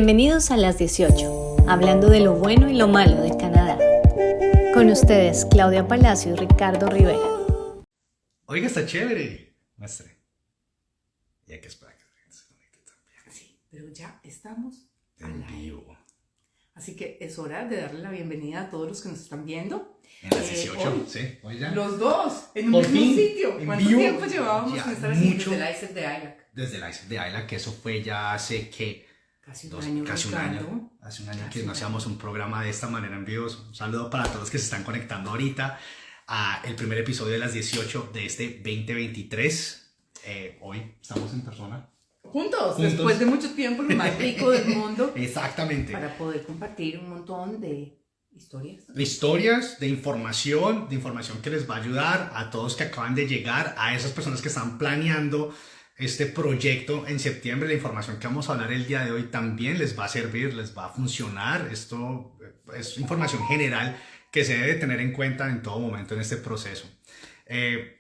Bienvenidos a las 18, hablando de lo bueno y lo malo de Canadá. Con ustedes, Claudia Palacio y Ricardo Rivera. Oiga, está chévere. Muestre. Y hay que esperar que se conecte también. Sí, pero ya estamos En vivo. Así que es hora de darle la bienvenida a todos los que nos están viendo. En las 18, hoy, sí. Hoy ya. Los dos, en un Por mismo fin, sitio. en ¿Cuánto vivo. tiempo llevábamos Ya, con estar así mucho. desde la ISEC de ILAC? Desde la ISEC de Ayla, que eso fue ya hace que Casi un año. casi un Ricardo. año. Hace un año Casi que no un hacíamos un programa de esta manera en vivo. Un saludo para todos los que se están conectando ahorita a el primer episodio de las 18 de este 2023. Hoy estamos en persona. Juntos, Juntos. después de mucho tiempo, lo más rico del mundo. Exactamente. Para poder compartir un montón de historias. Historias de información que les va a ayudar a todos que acaban de llegar, a esas personas que están planeando este proyecto en septiembre. La información que vamos a hablar el día de hoy también les va a servir, les va a funcionar. Esto es información general que se debe tener en cuenta en todo momento en este proceso.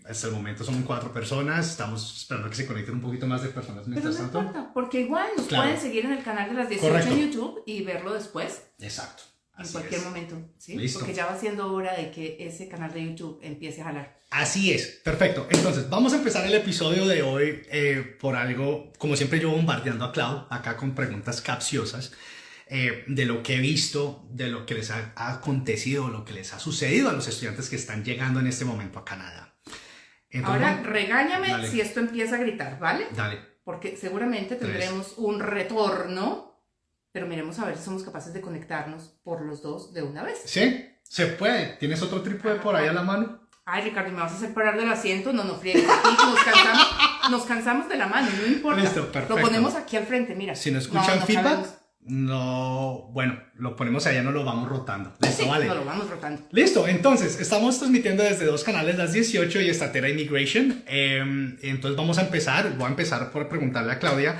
Hasta el momento son 4 personas, estamos esperando que se conecten un poquito más de personas Pero mientras no tanto. importa, porque igual nos Claro. pueden seguir en el canal de las 18 Correcto. en YouTube y verlo después. Exacto. En Así cualquier es. momento, ¿sí? Listo. Porque ya va siendo hora de que ese canal de YouTube empiece a jalar. Así es, perfecto. Entonces, vamos a empezar el episodio de hoy por algo, como siempre yo bombardeando a Clau, acá con preguntas capciosas, de lo que he visto, de lo que les ha acontecido, lo que les ha sucedido a los estudiantes que están llegando en este momento a Canadá. Entonces, Ahora, regáñame dale. si esto empieza a gritar, ¿vale? Dale. Porque seguramente tendremos un retorno, pero miremos a ver si somos capaces de conectarnos por los dos de una vez. ¿Sí? ¿Se puede? ¿Tienes otro trípode por ahí a la mano? Ay, Ricardo, ¿me vas a hacer parar del asiento? No friegues. Aquí nos cansamos de la mano, no importa. Listo, perfecto. Lo ponemos aquí al frente, mira. Si no escuchan feedback, cabemos. no, bueno, lo ponemos allá, no lo vamos rotando. ¿Listo? Sí, Vale. no lo vamos rotando. Listo, entonces estamos transmitiendo desde 2 canales, las 18 y Estatera Immigration. Entonces vamos a empezar, voy a empezar por preguntarle a Claudia.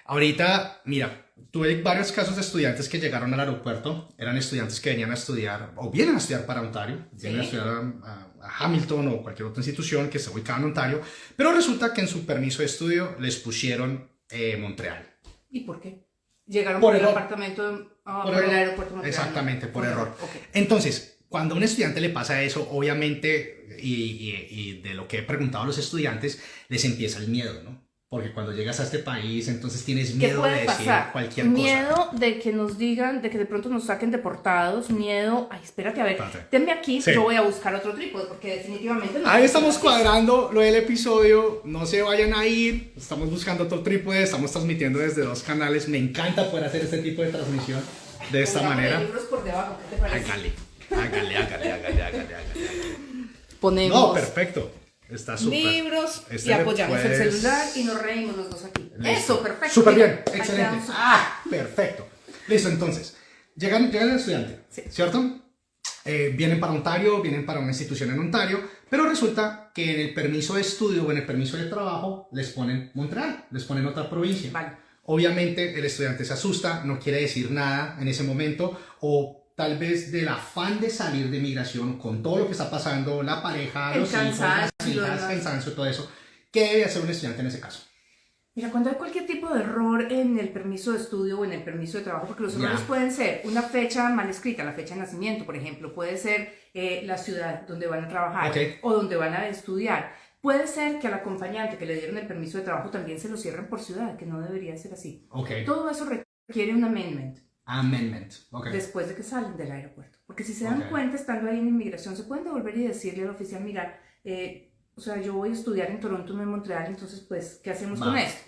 Ahorita, mira, tuve varios casos de estudiantes que llegaron al aeropuerto, eran estudiantes que venían a estudiar o vienen a estudiar para Ontario, vienen a Sí. estudiar a Hamilton o cualquier otra institución que esté ubicada en Ontario, pero resulta que en su permiso de estudio les pusieron Montreal. ¿Y por qué? Llegaron Por por el error. apartamento, Por por el error. aeropuerto. Montreal. Exactamente, por error. Ok. Entonces, cuando a un estudiante le pasa eso, obviamente, y de lo que he preguntado a los estudiantes, les empieza el miedo, ¿no? Porque cuando llegas a este país, entonces tienes ¿Qué miedo de puede decir pasar? cualquier cosa. Miedo de que nos digan, de que de pronto nos saquen deportados, miedo, ay, espérate, a ver, Espérate. tenme aquí, Sí. yo voy a buscar otro trípode, porque definitivamente no. Ahí estamos cuadrando lo del episodio, no se vayan a ir, estamos buscando otro trípode, estamos transmitiendo desde 2 canales, me encanta poder hacer este tipo de transmisión de esta Pongámosle manera. libros por debajo, ¿qué te parece? Hágale. Ponemos No, perfecto, está súper. libros Este y apoyamos el pues- celular y nos reímos los dos aquí. Listo. Eso, perfecto. Súper Mira, bien, ahí excelente. quedamos. Perfecto. Listo, entonces, llega el estudiante, Sí. ¿cierto? Vienen para Ontario, vienen para una institución en Ontario, pero resulta que en el permiso de estudio o en el permiso de trabajo les ponen Montreal, les ponen otra provincia. Vale. Obviamente el estudiante se asusta, no quiere decir nada en ese momento, o tal vez del afán de salir de migración con todo lo que está pasando, la pareja, El los hijos, las cansancio, hijas, ¿verdad? cansancio, todo eso. ¿Qué debe hacer un estudiante en ese caso? Mira, cuando hay cualquier tipo de error en el permiso de estudio o en el permiso de trabajo, porque los Ya. errores pueden ser una fecha mal escrita, la fecha de nacimiento, por ejemplo, puede ser la ciudad donde van a trabajar Ok. o donde van a estudiar. Puede ser que al acompañante que le dieron el permiso de trabajo también se lo cierren por ciudad, que no debería ser así. Ok. Todo eso requiere un amendment Amendment. Ok. después de que salen del aeropuerto. Porque si se dan Ok. cuenta, estando ahí en inmigración, se pueden devolver y decirle al oficial, mira, o sea, yo voy a estudiar en Toronto, no en Montreal, entonces, pues, ¿qué hacemos con Va. esto?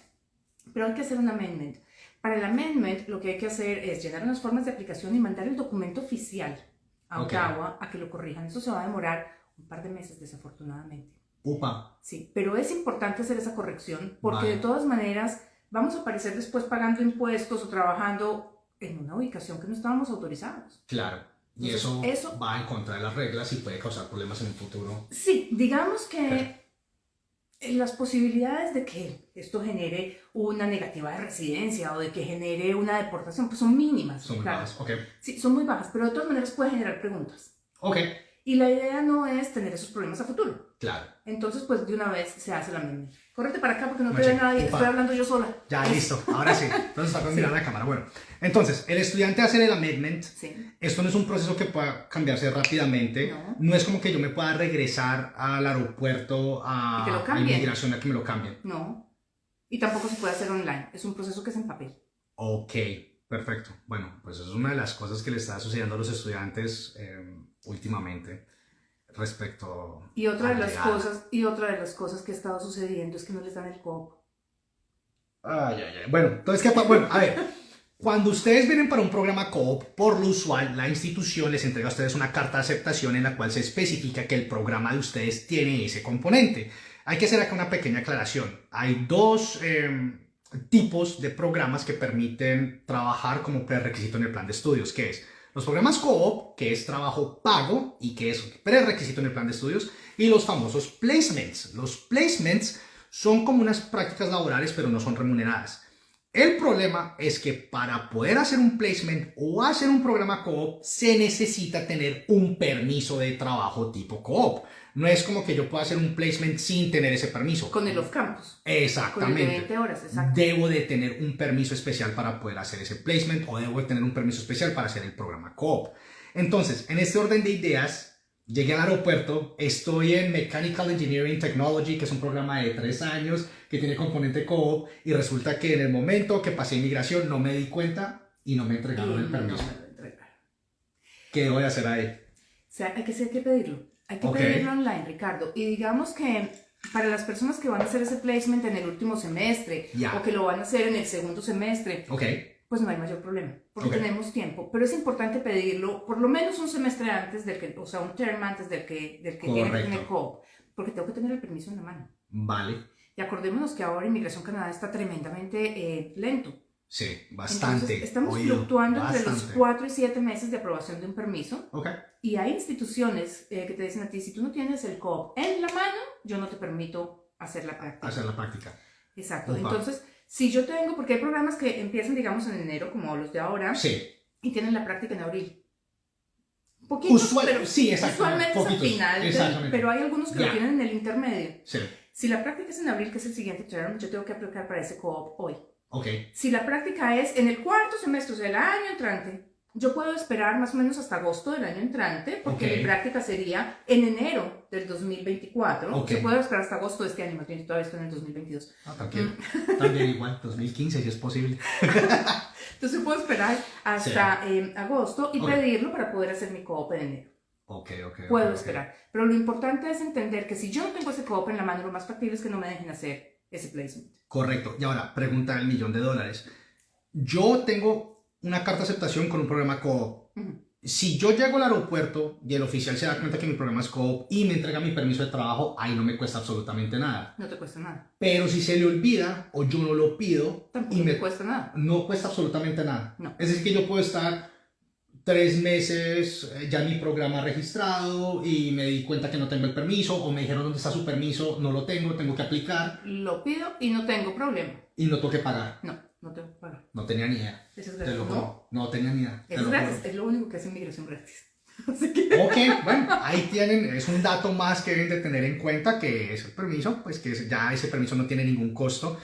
Pero hay que hacer un amendment. Para el amendment, lo que hay que hacer es llenar unas formas de aplicación y mandar el documento oficial a Ok. Ottawa a que lo corrijan. Eso se va a demorar un par de meses, desafortunadamente. Upa. Sí, pero es importante hacer esa corrección porque Vale. de todas maneras vamos a aparecer después pagando impuestos o trabajando en una ubicación que no estábamos autorizados. Claro. Y Entonces, eso va en contra de las reglas y puede causar problemas en el futuro. Sí, digamos que Ok. las posibilidades de que esto genere una negativa de residencia o de que genere una deportación pues son mínimas. Son muy claro. bajas. Ok. Sí, son muy bajas, pero de todas maneras puede generar preguntas. Ok. Y la idea no es tener esos problemas a futuro. Claro. Entonces, pues de una vez se hace la misma. Córrete para acá porque no te Machi, ve nadie, upa. estoy hablando yo sola. Ya, listo. Ahora sí. Entonces está mirando la cámara. Bueno, entonces, el estudiante hace el amendment. Sí. Esto no es un proceso que pueda cambiarse rápidamente. No. No es como que yo me pueda regresar al aeropuerto Y que lo a cambien. inmigración a que me lo cambien. No. Y tampoco se puede hacer online. Es un proceso que es en papel. Ok, perfecto. Bueno, pues eso es una de las cosas que le está sucediendo a los estudiantes últimamente respecto Y otra a de la las llegada. cosas que ha estado sucediendo es que no les dan el co-op. Ay, ay, ay. Bueno, entonces, bueno, a ver, cuando ustedes vienen para un programa co-op, por lo usual, la institución les entrega a ustedes una carta de aceptación en la cual se especifica que el programa de ustedes tiene ese componente. Hay que hacer acá una pequeña aclaración. Hay dos tipos de programas que permiten trabajar como prerequisito en el plan de estudios, que es los programas co-op, que es trabajo pago y que es prerequisito en el plan de estudios, y los famosos placements. Los placements son como unas prácticas laborales, pero no son remuneradas. El problema es que para poder hacer un placement o hacer un programa co-op se necesita tener un permiso de trabajo tipo co-op. No es como que yo pueda hacer un placement sin tener ese permiso. Con el off-campus. Con el de Exactamente. 20 horas, exacto. Debo de tener un permiso especial para poder hacer ese placement o debo de tener un permiso especial para hacer el programa co-op. Entonces, en este orden de ideas, llegué al aeropuerto, estoy en Mechanical Engineering Technology, que es un programa de 3 años que tiene componente co-op, y resulta que en el momento que pasé inmigración no me di cuenta y no me entregaron el permiso. No me lo entregaron. ¿Qué voy a hacer ahí? O sea, hay que pedirlo. Hay que Ok. pedirlo online, Ricardo. Y digamos que para las personas que van a hacer ese placement en el último semestre Ya. o que lo van a hacer en el segundo semestre, Ok, pues no hay mayor problema, porque Ok. tenemos tiempo. Pero es importante pedirlo por lo menos un semestre antes del que, o sea, un term antes del que tiene que Correcto. tener co-op, porque tengo que tener el permiso en la mano. vale. Y acordémonos que ahora Inmigración Canadá está tremendamente lento. Sí, bastante. Entonces, estamos Oído, fluctuando entre los bastante. 4 y 7 meses de aprobación de un permiso. Ok, Y hay instituciones que te dicen a ti, si tú no tienes el co-op en la mano, yo no te permito hacer la práctica. hacer la práctica. Exacto. Upa. Entonces, si yo tengo, porque hay programas que empiezan, digamos, en enero, como los de ahora, Sí. y tienen la práctica en abril. Poquitos, Usual, pero sí, exacto. usualmente es al poquitos, final, exactamente. pero hay algunos que Ya. lo tienen en el intermedio. Sí, Si la práctica es en abril, que es el siguiente term, yo tengo que aplicar para ese co-op hoy. ok. Si la práctica es en el cuarto semestre, o sea, el año entrante, yo puedo esperar más o menos hasta agosto del año entrante, porque Ok. mi práctica sería en enero del 2024. Ok. Yo puedo esperar hasta agosto de este año, más bien todavía estoy en el 2022. Ah, tranquilo. También igual, 2015 si es posible. Entonces yo puedo esperar hasta agosto y Ok. pedirlo para poder hacer mi co-op en enero. Ok, ok. Puedo ok. esperar. Pero lo importante es entender que si yo no tengo ese co-op en la mano, lo más factible es que no me dejen hacer ese placement. Correcto. Y ahora, pregunta del $1.000.000. Yo tengo una carta de aceptación con un programa co-op. Ujú. Si yo llego al aeropuerto y el oficial se da cuenta que mi programa es co-op y me entrega mi permiso de trabajo, ahí no me cuesta absolutamente nada. No te cuesta nada. Pero si se le olvida o yo no lo pido, Tampoco y te me cuesta nada. no cuesta absolutamente nada. No. Es decir, que yo puedo estar 3 meses ya mi programa registrado y me di cuenta que no tengo el permiso o me dijeron dónde está su permiso, no lo tengo, tengo que aplicar Lo pido y no tengo problema. y no tengo que pagar. No tengo que pagar. No tenía ni idea. Eso es Te gratis. lo No, juro. No tenía ni idea. te es lo gratis. juro. Es lo único que hace inmigración gratis. Así que... Ok, bueno, ahí tienen, es un dato más que deben de tener en cuenta, que es el permiso, pues que ya ese permiso no tiene ningún costo.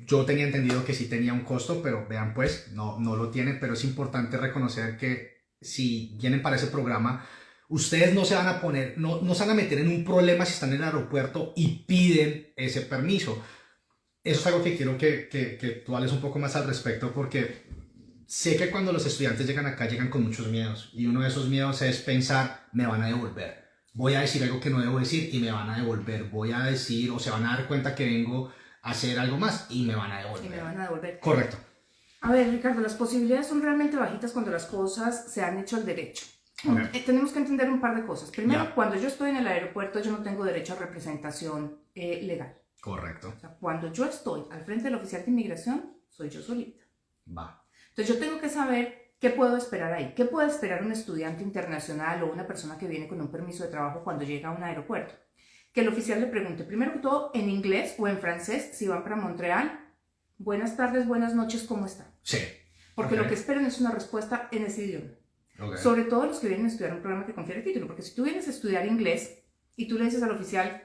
Yo tenía entendido que sí tenía un costo, pero vean pues, no lo tiene, pero es importante reconocer que si vienen para ese programa, ustedes no se van a poner, no se van a meter en un problema si están en el aeropuerto y piden ese permiso. Eso es algo que quiero que tú hables un poco más al respecto, porque sé que cuando los estudiantes llegan acá llegan con muchos miedos y uno de esos miedos es pensar, me van a devolver, voy a decir algo que no debo decir y me van a devolver, voy a decir o se van a dar cuenta que vengo a hacer algo más y me van a devolver. Y me van a devolver. Correcto. A ver, Ricardo, las posibilidades son realmente bajitas cuando las cosas se han hecho al derecho. Ok. Tenemos que entender un par de cosas. Primero, Ya. cuando yo estoy en el aeropuerto, yo no tengo derecho a representación legal. Correcto. O sea, cuando yo estoy al frente del oficial de inmigración, soy yo solita. Va. Entonces yo tengo que saber qué puedo esperar ahí. ¿Qué puede esperar un estudiante internacional o una persona que viene con un permiso de trabajo cuando llega a un aeropuerto? Que el oficial le pregunte, primero que todo, en inglés o en francés, si van para Montreal, buenas tardes, buenas noches, ¿cómo están? Sí. Porque Ok. lo que esperan es una respuesta en ese idioma. Ok. Sobre todo los que vienen a estudiar un programa que confiere título, porque si tú vienes a estudiar inglés y tú le dices al oficial,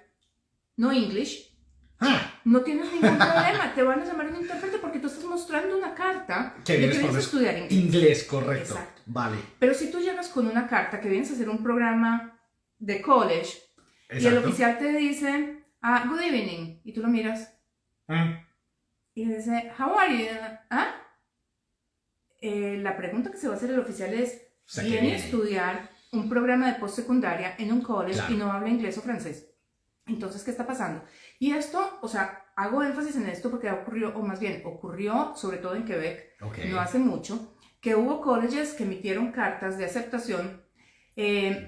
no English, Ah, no tienes ningún problema, te van a llamar un intérprete porque tú estás mostrando una carta que de vienes que con vienes a estudiar inglés. inglés, correcto. Exacto. Vale. Pero si tú llegas con una carta que vienes a hacer un programa de college y el Exacto. oficial te dice, good evening, y tú lo miras y le dice, how are you? ¿Ah? La pregunta que se va a hacer el oficial es, O sea, que ¿viene a viene. estudiar un programa de postsecundaria en un college Claro. y no habla inglés o francés? Entonces, ¿qué está pasando? Y esto, o sea, hago énfasis en esto porque ocurrió, o más bien, ocurrió sobre todo en Quebec, Ok. no hace mucho, que hubo colleges que emitieron cartas de aceptación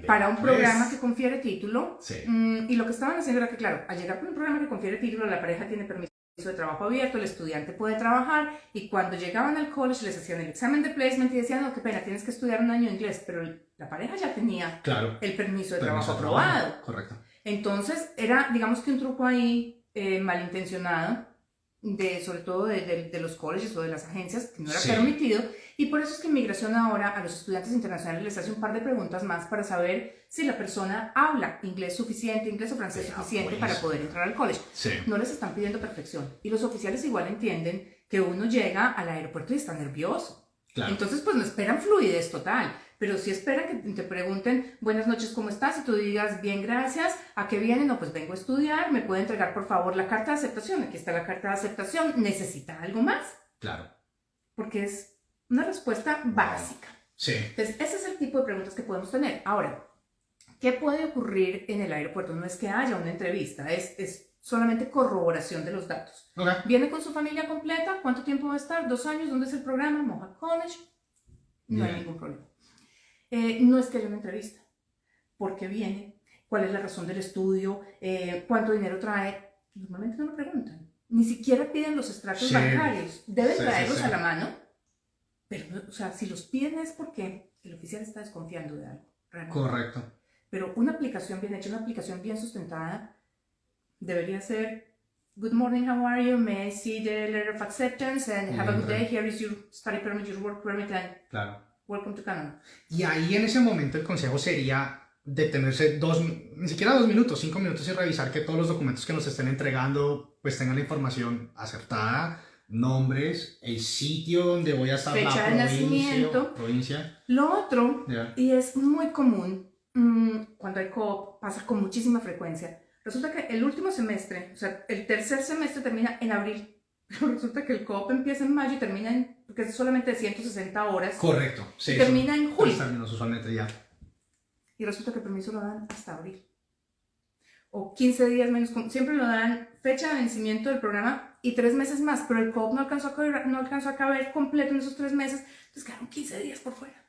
para un Pues. programa que confiere título. Sí. Y lo que estaban haciendo era que, claro, al llegar con un programa que confiere título, la pareja tiene permiso de trabajo abierto, el estudiante puede trabajar, y cuando llegaban al college les hacían el examen de placement y decían, no, qué pena, tienes que estudiar un año de inglés, pero la pareja ya tenía Claro. el permiso de Permiso trabajo de aprobado. Correcto. Entonces, era, digamos que un truco ahí malintencionado, sobre todo de los colleges o de las agencias, que no era Sí. permitido, y por eso es que Inmigración ahora a los estudiantes internacionales les hace un par de preguntas más para saber si la persona habla inglés suficiente, inglés o francés Vea, suficiente pues. para poder entrar al college. Sí. No les están pidiendo perfección, y los oficiales igual entienden que uno llega al aeropuerto y está nervioso. Claro. Entonces, pues no esperan fluidez total, pero sí esperan que te pregunten, buenas noches, ¿cómo estás? Y tú digas, bien, gracias. ¿A qué viene? No, pues vengo a estudiar. ¿Me puede entregar, por favor, la carta de aceptación? Aquí está la carta de aceptación. ¿Necesita algo más? Claro. Porque es una respuesta básica. Sí. Entonces, ese es el tipo de preguntas que podemos tener. Ahora, ¿qué puede ocurrir en el aeropuerto? No es que haya una entrevista, es solamente corroboración de los datos. Ok. ¿Viene con su familia completa? ¿Cuánto tiempo va a estar? ¿2 años? ¿Dónde es el programa? Mohawk College. No hay Bien. ningún problema. No es que haya una entrevista. ¿Por qué viene? ¿Cuál es la razón del estudio? ¿Cuánto dinero trae? Normalmente no lo preguntan. Ni siquiera piden los extractos Sí. bancarios. Deben Sí, traerlos sí. a la mano. Pero, o sea, si los piden es porque el oficial está desconfiando de algo. Realmente. Correcto. Pero una aplicación bien hecha, una aplicación bien sustentada, debería ser good morning, how are you? May I see the letter of acceptance and have a good day. Here is your study permit, your work permit, and Claro. welcome to Canada. Y ahí en ese momento el consejo sería detenerse ni siquiera 2 minutos, 5 minutos y revisar que todos los documentos que nos estén entregando pues tengan la información acertada, nombres, el sitio donde voy a estar, Fecha de nacimiento. provincia. Lo otro, Ya. y es muy común cuando hay co-op, pasa con muchísima frecuencia. Resulta que el último semestre, o sea, el tercer semestre termina en abril. Pero resulta que el co-op empieza en mayo y termina porque es solamente de 160 horas. Correcto. Sí, Y termina en julio. 3 términos usualmente ya. Y resulta que el permiso lo dan hasta abril. O 15 días menos, siempre lo dan fecha de vencimiento del programa y 3 meses más, pero el co-op no alcanzó a caber completo en esos 3 meses, entonces quedaron 15 días por fuera.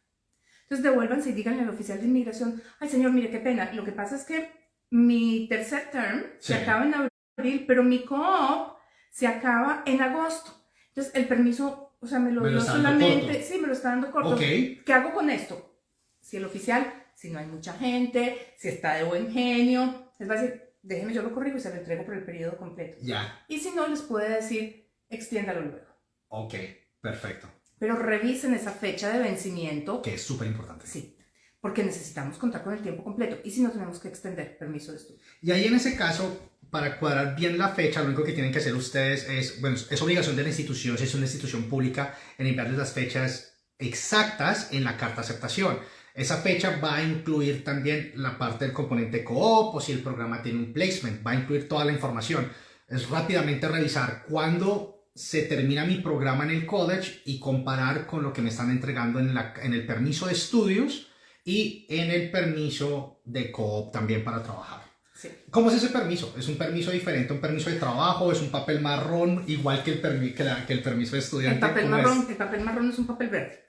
Entonces devuélvanse y díganle al oficial de inmigración, ay señor, mire qué pena, lo que pasa es que mi tercer term se Sí. acaba en abril, pero mi co-op se acaba en agosto. Entonces el permiso, o sea, me lo dio está dando solamente, corto. sí, me lo está dando corto. Ok. ¿Qué hago con esto? Si el oficial, si no hay mucha gente, si está de buen genio, les va a decir, déjeme yo lo corrijo y se lo entrego por el periodo completo. Ya. Y si no, les puede decir, extiéndalo luego. Ok. Perfecto. Pero revisen esa fecha de vencimiento. Que es súper importante. Sí, porque necesitamos contar con el tiempo completo. Y si no, tenemos que extender permiso de estudio. Y ahí en ese caso, para cuadrar bien la fecha, lo único que tienen que hacer ustedes es, bueno, es obligación de la institución, si es una institución pública, en enviarles las fechas exactas en la carta de aceptación. Esa fecha va a incluir también la parte del componente co-op o si el programa tiene un placement, va a incluir toda la información. Es rápidamente revisar cuándo se termina mi programa en el college y comparar con lo que me están entregando en el permiso de estudios y en el permiso de co-op también para trabajar. Sí. ¿Cómo es ese permiso? ¿Es un permiso diferente a un permiso de trabajo? ¿Es un papel marrón igual que el permiso de estudiante? El papel ¿Cómo marrón es un papel verde.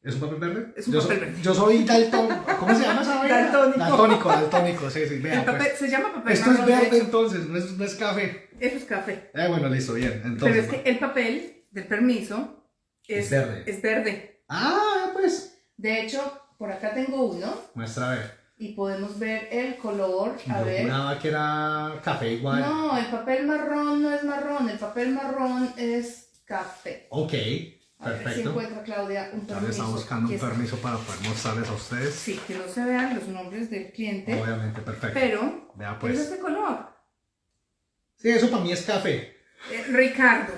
¿Es un papel verde? Es un yo papel soy, verde. Yo soy daltónico. ¿Cómo se llama esa vaina? Daltónico, sí, vea, El papel, pues. se llama papel Esto es marrón. de verde hecho. entonces, no es café. Eso es café. Bueno, listo, bien. Pero Entonces, es que el papel del permiso Es verde. Es verde. Ah, pues. De hecho, por acá tengo uno Muestra a ver. y podemos ver el color. A Yo ver. juraba que era café igual. No, el papel marrón no es marrón, el papel marrón es café. Ok. A ver si Perfecto. encuentra Claudia un Claudia está permiso. buscando que un es- permiso para poder mostrarles a ustedes. Sí, que no se vean los nombres del cliente, Obviamente, perfecto. pero Vea es pues. este color. Sí, eso para mí es café. Ricardo,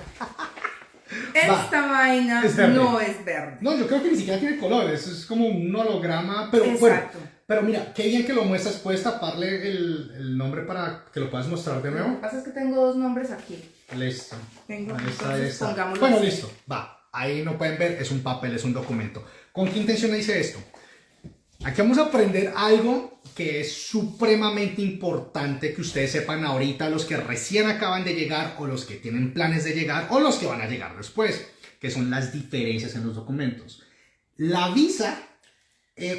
esta vaina es verde. no es verde. No, yo creo que ni siquiera tiene color, eso es como un holograma, pero bueno. Exacto. Pero mira, qué bien que lo muestras, puedes taparle el nombre para que lo puedas mostrar de Lo que nuevo. pasa es que tengo dos nombres aquí. Listo. Tengo, Ahí está, entonces ahí está. pongámoslo Bueno, así. listo, va. Ahí no pueden ver, es un papel, es un documento. ¿Con qué intención hice esto? Aquí vamos a aprender algo que es supremamente importante que ustedes sepan ahorita, los que recién acaban de llegar o los que tienen planes de llegar o los que van a llegar después, que son las diferencias en los documentos. La visa,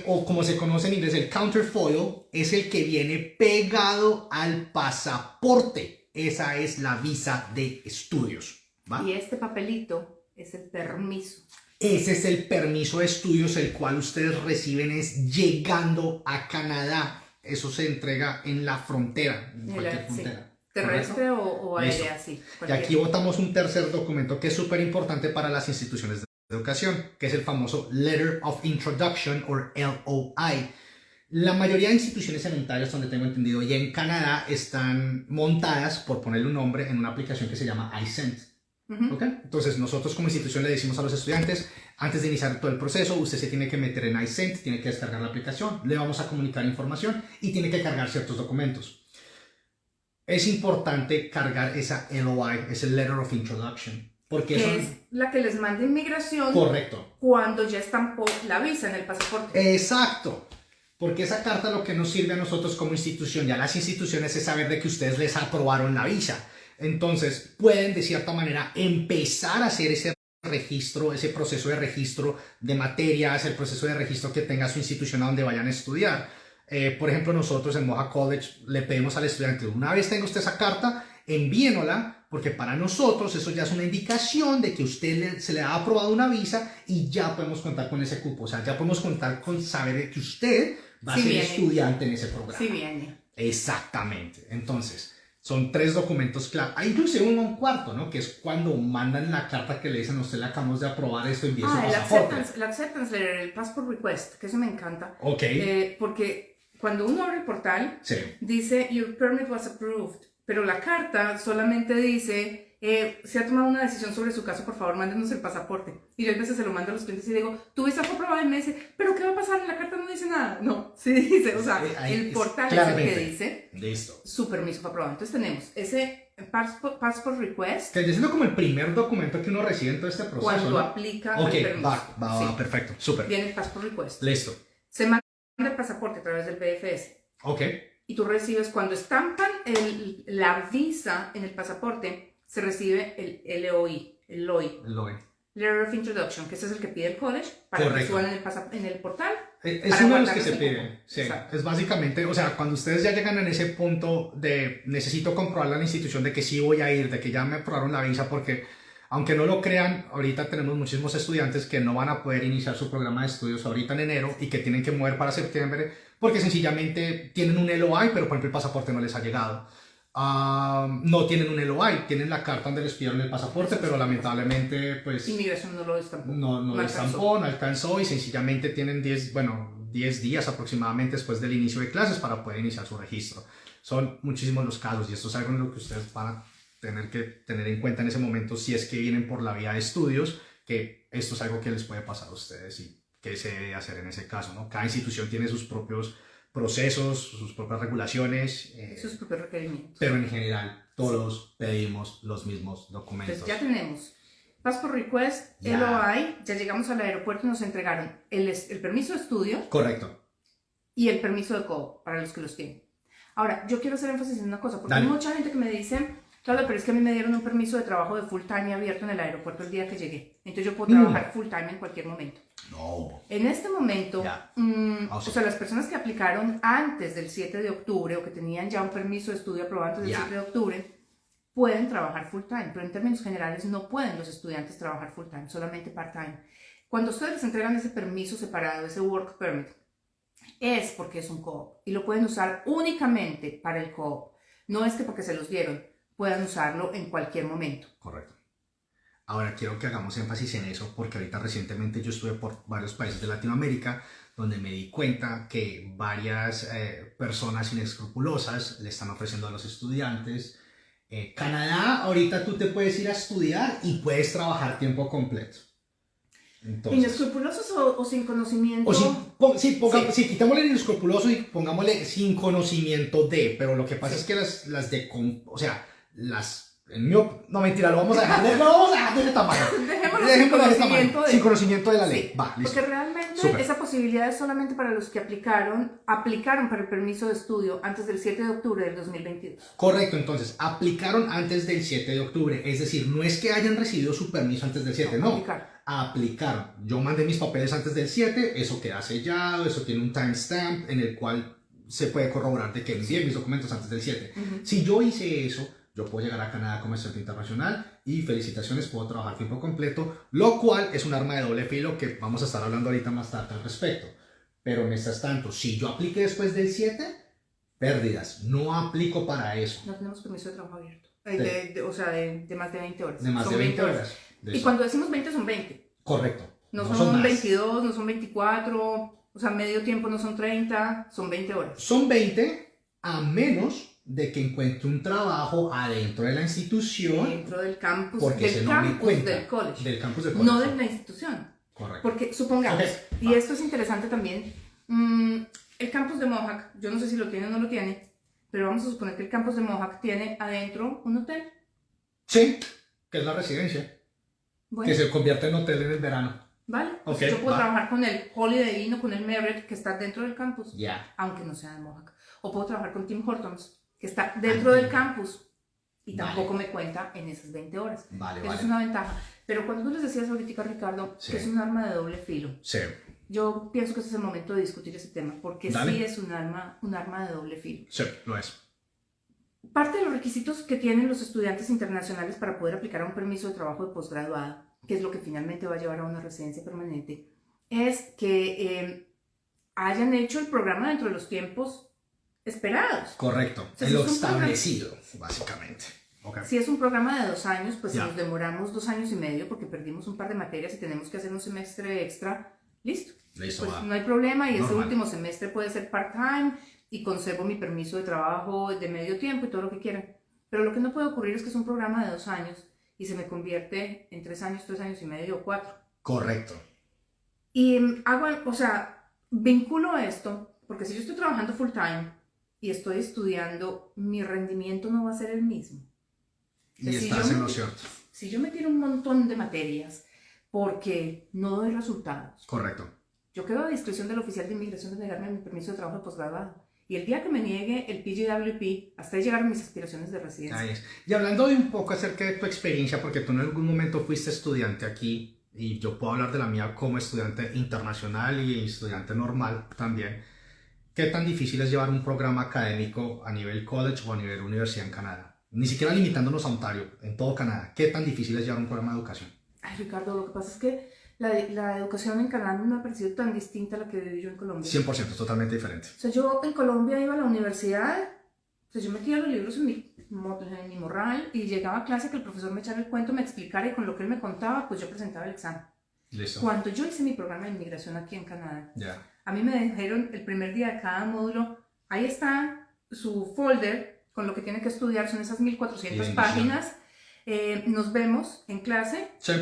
o como se conoce en inglés, el counterfoil, es el que viene pegado al pasaporte. Esa es la visa de estudios, ¿va? Y este papelito es el permiso. Ese es el permiso de estudios, el cual ustedes reciben es llegando a Canadá. Eso se entrega en la frontera, en cualquier Sí. frontera. Terrestre o Listo. aérea, sí. Y aquí votamos un tercer documento que es súper importante para las instituciones de educación, que es el famoso Letter of Introduction o LOI. La mayoría de instituciones en Ontario, hasta donde tengo entendido, y en Canadá están montadas, por ponerle un nombre, en una aplicación que se llama iSent. ¿Ok? Entonces nosotros como institución le decimos a los estudiantes, antes de iniciar todo el proceso, usted se tiene que meter en iSent, tiene que descargar la aplicación, le vamos a comunicar información y tiene que cargar ciertos documentos. Es importante cargar esa LOI, ese Letter of Introduction, porque Que eso es la que les manda inmigración correcto. cuando ya estampó la visa en el pasaporte. Exacto. Porque esa carta lo que nos sirve a nosotros como institución y a las instituciones es saber de que ustedes les aprobaron la visa. Entonces pueden de cierta manera empezar a hacer ese registro, ese proceso de registro de materias, el proceso de registro que tenga su institución a donde vayan a estudiar. Por ejemplo, nosotros en Mohawk College le pedimos al estudiante, una vez tenga usted esa carta, envíenosla, porque para nosotros eso ya es una indicación de que usted se le ha aprobado una visa y ya podemos contar con ese cupo. O sea, ya podemos contar con saber que usted va a ser estudiante en ese programa. Sí, viene. Exactamente. Entonces, son 3 documentos clave. Hay inclusive un cuarto, ¿no? Que es cuando mandan la carta que le dicen a usted, le acabamos de aprobar esto, envíe su pasaporte. El acceptance letter, el passport request, que eso me encanta. Ok. Porque cuando uno abre el portal, Sí. dice, your permit was approved, pero la carta solamente dice, se ha tomado una decisión sobre su caso, por favor, mándenos el pasaporte. Y yo a veces se lo mando a los clientes y digo, tu visa fue aprobada, y me dice, pero ¿qué va a pasar? La carta no dice nada. No, sí dice, o sea, el portal es el que dice, listo, su permiso fue aprobado. Entonces tenemos ese passport request. Que es siendo como el primer documento que uno recibe en todo este proceso, Cuando ¿no? aplica Ok, el permiso. va, Sí. perfecto, súper. Viene el passport request. Listo. Se manda el pasaporte a través del PFS. Ok. Y tú recibes, cuando estampan la visa en el pasaporte, se recibe el LOI, el LOI, Letter of Introduction, que ese es el que pide el college para que suban en el portal. Es uno de los que se pide. pide. Sí. Es básicamente, o sea, cuando ustedes ya llegan en ese punto de necesito comprobarle a la institución de que sí voy a ir, de que ya me aprobaron la visa, porque aunque no lo crean, ahorita tenemos muchísimos estudiantes que no van a poder iniciar su programa de estudios ahorita en enero y que tienen que mover para septiembre porque sencillamente tienen un LOI, pero por ejemplo el pasaporte no les ha llegado. No tienen un LOI, tienen la carta donde les pidieron el pasaporte, pero lamentablemente pues Inmigración no lo estampó. No alcanzó y sencillamente tienen 10 días aproximadamente después del inicio de clases para poder iniciar su registro. Son muchísimos los casos y esto es algo en lo que ustedes van a tener que tener en cuenta en ese momento si es que vienen por la vía de estudios, que esto es algo que les puede pasar a ustedes y qué se debe hacer en ese caso, ¿no? Cada institución tiene sus propios procesos, sus propias regulaciones, sus propios requerimientos. pero en general todos pedimos los mismos documentos. Entonces ya tenemos passport request, LOI, ya llegamos al aeropuerto y nos entregaron el permiso de estudio. Correcto. Y el permiso de CO para los que los tienen. Ahora, yo quiero hacer énfasis en una cosa, porque hay mucha gente que me dice, claro, pero es que a mí me dieron un permiso de trabajo de full time abierto en el aeropuerto el día que llegué. Entonces yo puedo trabajar full time en cualquier momento. No. En este momento, o sea, las personas que aplicaron antes del 7 de octubre o que tenían ya un permiso de estudio aprobado antes del 7 de octubre, pueden trabajar full time, pero en términos generales no pueden los estudiantes trabajar full time, solamente part time. Cuando ustedes les entregan ese permiso separado, ese work permit, es porque es un co-op y lo pueden usar únicamente para el co-op. No es que porque se los dieron puedan usarlo en cualquier momento. Correcto. Ahora quiero que hagamos énfasis en eso porque ahorita recientemente yo estuve por varios países de Latinoamérica donde me di cuenta que varias personas inescrupulosas le están ofreciendo a los estudiantes. Canadá, ahorita tú te puedes ir a estudiar y puedes trabajar tiempo completo. Entonces, ¿Inescrupulosos o sin conocimiento? O sí, quitámosle el inescrupuloso y pongámosle sin conocimiento de, pero lo que pasa es que no, mentira, lo vamos a dejar de ese tamaño. Dejémoslo sin conocimiento de la ley. Sí, Va, listo. porque realmente Súper. esa posibilidad es solamente para los que aplicaron para el permiso de estudio antes del 7 de octubre del 2022. Correcto, entonces, aplicaron antes del 7 de octubre, es decir, no es que hayan recibido su permiso antes del 7, no. Aplicaron. Yo mandé mis papeles antes del 7, eso queda sellado, eso tiene un timestamp en el cual se puede corroborar de que envié mis documentos antes del 7. Si yo hice eso, yo puedo llegar a Canadá como estudiante internacional y felicitaciones, puedo trabajar tiempo completo, lo cual es un arma de doble filo que vamos a estar hablando ahorita más tarde al respecto. Pero mientras tanto, si yo apliqué después del 7, pérdidas, no aplico para eso. No tenemos permiso de trabajo abierto, de más de 20 horas. De más de 20 horas. Y cuando decimos 20 son 20. Correcto. No son 22, no son 24, o sea, medio tiempo no son 30, son 20 horas. Son 20 a menos de que encuentre un trabajo adentro de la institución. Dentro del campus, porque del college. Del campus del college. No de la institución. Correcto. Porque supongamos, Okay. y esto es interesante también, el campus de Mohawk, yo no sé si lo tiene o no lo tiene, pero vamos a suponer que el campus de Mohawk tiene adentro un hotel. Sí, que es la residencia. Bueno, Que se convierte en hotel en el verano. vale, pues Okay, yo puedo va. trabajar con el Holiday Inn o con el Marriott que está dentro del campus, Ya. aunque no sea de Mohawk. O puedo trabajar con Tim Hortons, que está dentro del campus y tampoco me cuenta en esas 20 horas. Vale, Eso es una ventaja. Pero cuando tú les decías ahorita, Ricardo, Sí. que es un arma de doble filo, Sí. yo pienso que este es el momento de discutir ese tema, porque Dale. sí es un arma de doble filo. Sí, lo es. Parte de los requisitos que tienen los estudiantes internacionales para poder aplicar a un permiso de trabajo de posgraduado, que es lo que finalmente va a llevar a una residencia permanente, es que hayan hecho el programa dentro de los tiempos esperados. Correcto. O sea, En si lo es un establecido, básicamente. Okay. Si es un programa de 2 años, pues Ya. si nos demoramos 2 años y medio porque perdimos un par de materias y tenemos que hacer un semestre extra, listo. Listo, Pues va. no hay problema y ese Normal. último semestre puede ser part-time y conservo mi permiso de trabajo de medio tiempo y todo lo que quieran. Pero lo que no puede ocurrir es que es un programa de 2 años y se me convierte en 3 años y medio o 4. Correcto. Y vinculo esto porque si yo estoy trabajando full-time y estoy estudiando, mi rendimiento no va a ser el mismo. Y Si estás yo en me- lo cierto. Si yo me tiro un montón de materias porque no doy resultados, Correcto. yo quedo a discreción del oficial de inmigración de negarme mi permiso de trabajo de posgraduado. Y el día que me niegue el PGWP, hasta ahí llegaron mis aspiraciones de residencia. Ahí es. Y hablando de un poco acerca de tu experiencia, porque tú en algún momento fuiste estudiante aquí, y yo puedo hablar de la mía como estudiante internacional y estudiante normal también. ¿Qué tan difícil es llevar un programa académico a nivel college o a nivel universidad en Canadá? Ni siquiera limitándonos a Ontario, en todo Canadá. ¿Qué tan difícil es llevar un programa de educación? Ay, Ricardo, lo que pasa es que la educación en Canadá no me ha parecido tan distinta a la que viví yo en Colombia. 100%, totalmente diferente. O sea, yo en Colombia iba a la universidad, pues yo metía los libros en mi morral y llegaba a clase que el profesor me echara el cuento, me explicara y con lo que él me contaba, pues yo presentaba el examen. Listo. Cuando yo hice mi programa de inmigración aquí en Canadá, Ya. a mí me dijeron el primer día de cada módulo, ahí está su folder con lo que tiene que estudiar, son esas 1400 Bien, páginas, nos vemos en clase Sí.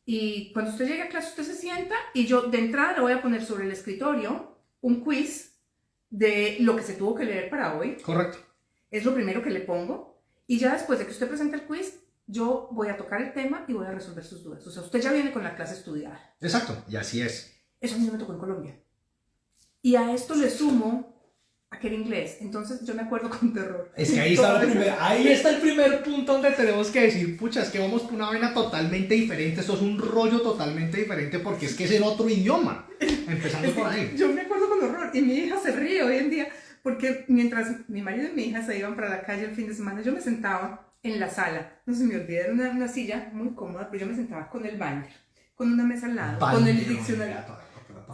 y cuando usted llegue a clase usted se sienta y yo de entrada le voy a poner sobre el escritorio un quiz de lo que se tuvo que leer para hoy, Correcto. es lo primero que le pongo y ya después de que usted presente el quiz, yo voy a tocar el tema y voy a resolver sus dudas. O sea, usted ya viene con la clase estudiada. Exacto. Y así es. Eso a mí no me tocó en Colombia. Y a esto le sumo aquel inglés. Entonces yo me acuerdo con terror. Es que ahí está el primer punto donde tenemos que decir, pucha, es que vamos por una vaina totalmente diferente, esto es un rollo totalmente diferente porque es que es en otro idioma, empezando por ahí. Yo me acuerdo con horror y mi hija se ríe hoy en día porque mientras mi marido y mi hija se iban para la calle el fin de semana, yo me sentaba en la sala, no se me olvida, era una silla muy cómoda, pero yo me sentaba con el binder, con una mesa al lado, con el diccionario.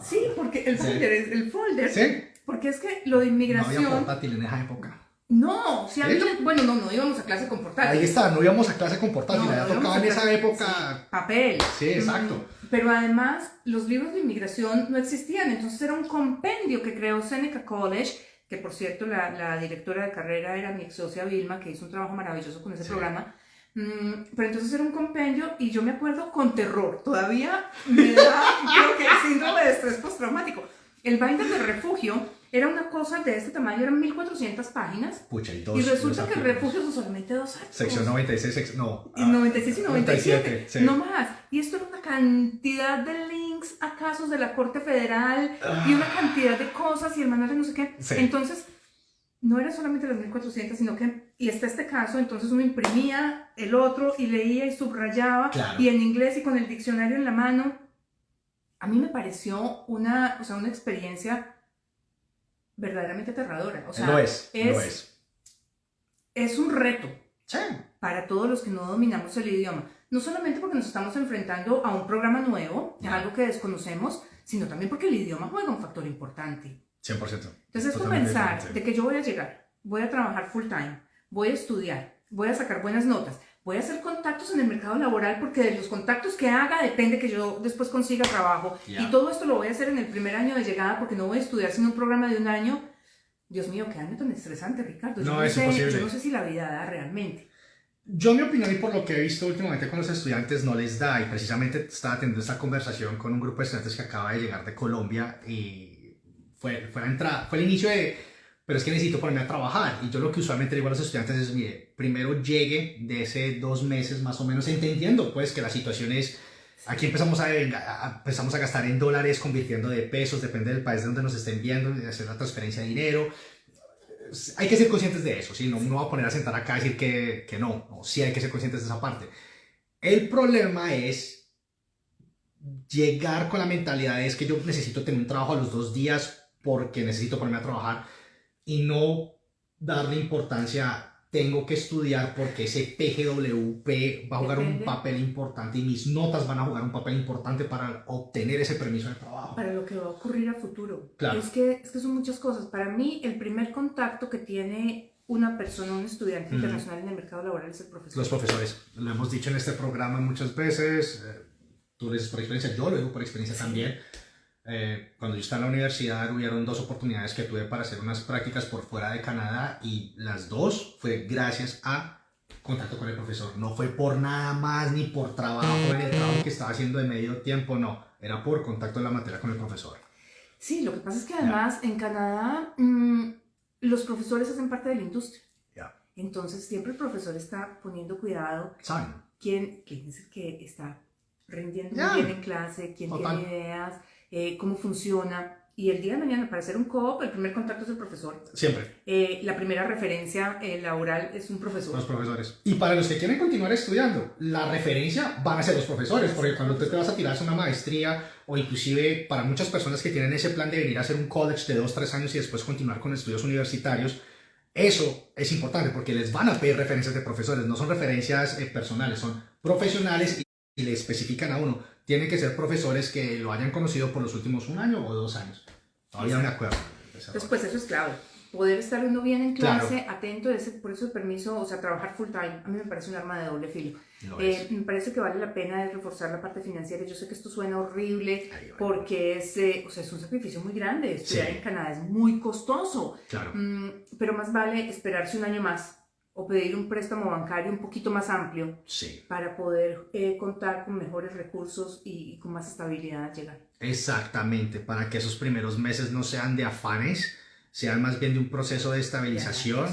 Sí, porque el folder es el folder. Sí. Porque es que lo de No inmigración... había portátil en esa época. No, sí, a mí, ¿Cierto? bueno, no íbamos a clase con portátil. Ahí está, no íbamos a clase con portátil, No, ya íbamos tocaba a en esa clase- época. sí, papel. Sí, exacto. Pero además, los libros de inmigración no existían, entonces era un compendio que creó Seneca College, que por cierto, la directora de carrera era mi ex socia Vilma, que hizo un trabajo maravilloso con ese Sí. programa. Pero entonces era un compendio y yo me acuerdo con terror, todavía me da, creo que el síndrome de estrés postraumático. El binder de refugio era una cosa de este tamaño, eran 1400 páginas. Pucha, Y resulta que el refugio son solamente 2 artículos. Sección 96, no. Y 96 y 97, 97, sí. no más. Y esto era una cantidad de links a casos de la Corte Federal y una cantidad de cosas y el manual de no sé qué. Sí. Entonces, no era solamente las 1400, sino que, y está este caso, entonces uno imprimía el otro y leía y subrayaba, Claro. y en inglés y con el diccionario en la mano. A mí me pareció una experiencia verdaderamente aterradora. O sea, lo es. Es un reto Sí. para todos los que no dominamos el idioma. No solamente porque nos estamos enfrentando a un programa nuevo, a algo que desconocemos, sino también porque el idioma juega un factor importante. 100%. Entonces es pensar de que yo voy a llegar, voy a trabajar full time, voy a estudiar, voy a sacar buenas notas, voy a hacer contactos en el mercado laboral porque de los contactos que haga depende que yo después consiga trabajo. Yeah. Y todo esto lo voy a hacer en el primer año de llegada porque no voy a estudiar sino un programa de un año. Dios mío, qué año tan estresante, Ricardo. No, es imposible. Yo no sé si la vida da realmente. Yo, mi opinión y por lo que he visto últimamente con los estudiantes, no les da. Y precisamente estaba teniendo esta conversación con un grupo de estudiantes que acaba de llegar de Colombia y fue la entrada, fue el inicio de, pero es que necesito ponerme a trabajar. Y yo lo que usualmente digo a los estudiantes es, mire, primero llegue de ese 2 meses más o menos, entendiendo pues que la situación es, aquí empezamos a gastar en dólares, convirtiendo de pesos, depende del país de donde nos estén viendo, de hacer la transferencia de dinero. Hay que ser conscientes de eso, ¿sí? No me voy a poner a sentar acá a decir que no, sí hay que ser conscientes de esa parte. El problema es llegar con la mentalidad de es que yo necesito tener un trabajo a los 2 días porque necesito ponerme a trabajar y no darle importancia, tengo que estudiar porque ese PGWP va a jugar un papel importante y mis notas van a jugar un papel importante para obtener ese permiso de trabajo. Para lo que va a ocurrir a futuro. Claro. Es que son muchas cosas. Para mí, el primer contacto que tiene una persona, un estudiante internacional en el mercado laboral es el profesor. Los profesores, lo hemos dicho en este programa muchas veces, tú lo dices por experiencia, yo lo digo por experiencia también. Cuando yo estaba en la universidad hubieron 2 oportunidades que tuve para hacer unas prácticas por fuera de Canadá y las 2 fue gracias a contacto con el profesor. No fue por nada más ni por trabajo en el trabajo que estaba haciendo de medio tiempo, no. Era por contacto en la materia con el profesor. Sí, lo que pasa es que además en Canadá los profesores hacen parte de la industria. Entonces siempre el profesor está poniendo cuidado. ¿Saben? ¿Quién es el que está rindiendo Yeah. muy bien en clase? ¿Quién Total. tiene ideas? ¿Cómo funciona? Y el día de mañana, para hacer un co-op, el primer contacto es el profesor. Siempre. La primera referencia laboral es un profesor. Los profesores. Y para los que quieren continuar estudiando, la referencia van a ser los profesores, porque cuando tú te vas a tirar una maestría o inclusive para muchas personas que tienen ese plan de venir a hacer un college de 2-3 años y después continuar con estudios universitarios, eso es importante porque les van a pedir referencias de profesores, no son referencias personales, son profesionales y le especifican a uno. Tienen que ser profesores que lo hayan conocido por los últimos 1 año o 2 años. Todavía no me acuerdo. Entonces, pues eso es clave. Poder estar uno bien en clase, Claro. atento, por eso el permiso, o sea, trabajar full time, a mí me parece un arma de doble filo. Lo es. Me parece que vale la pena reforzar la parte financiera. Yo sé que esto suena horrible Ay, bueno. porque es un sacrificio muy grande. Estudiar Sí. en Canadá es muy costoso, Claro. pero más vale esperarse 1 año más o pedir un préstamo bancario un poquito más amplio Sí. para poder contar con mejores recursos y con más estabilidad al llegar. Exactamente, para que esos primeros meses no sean de afanes, sean más bien de un proceso de estabilización,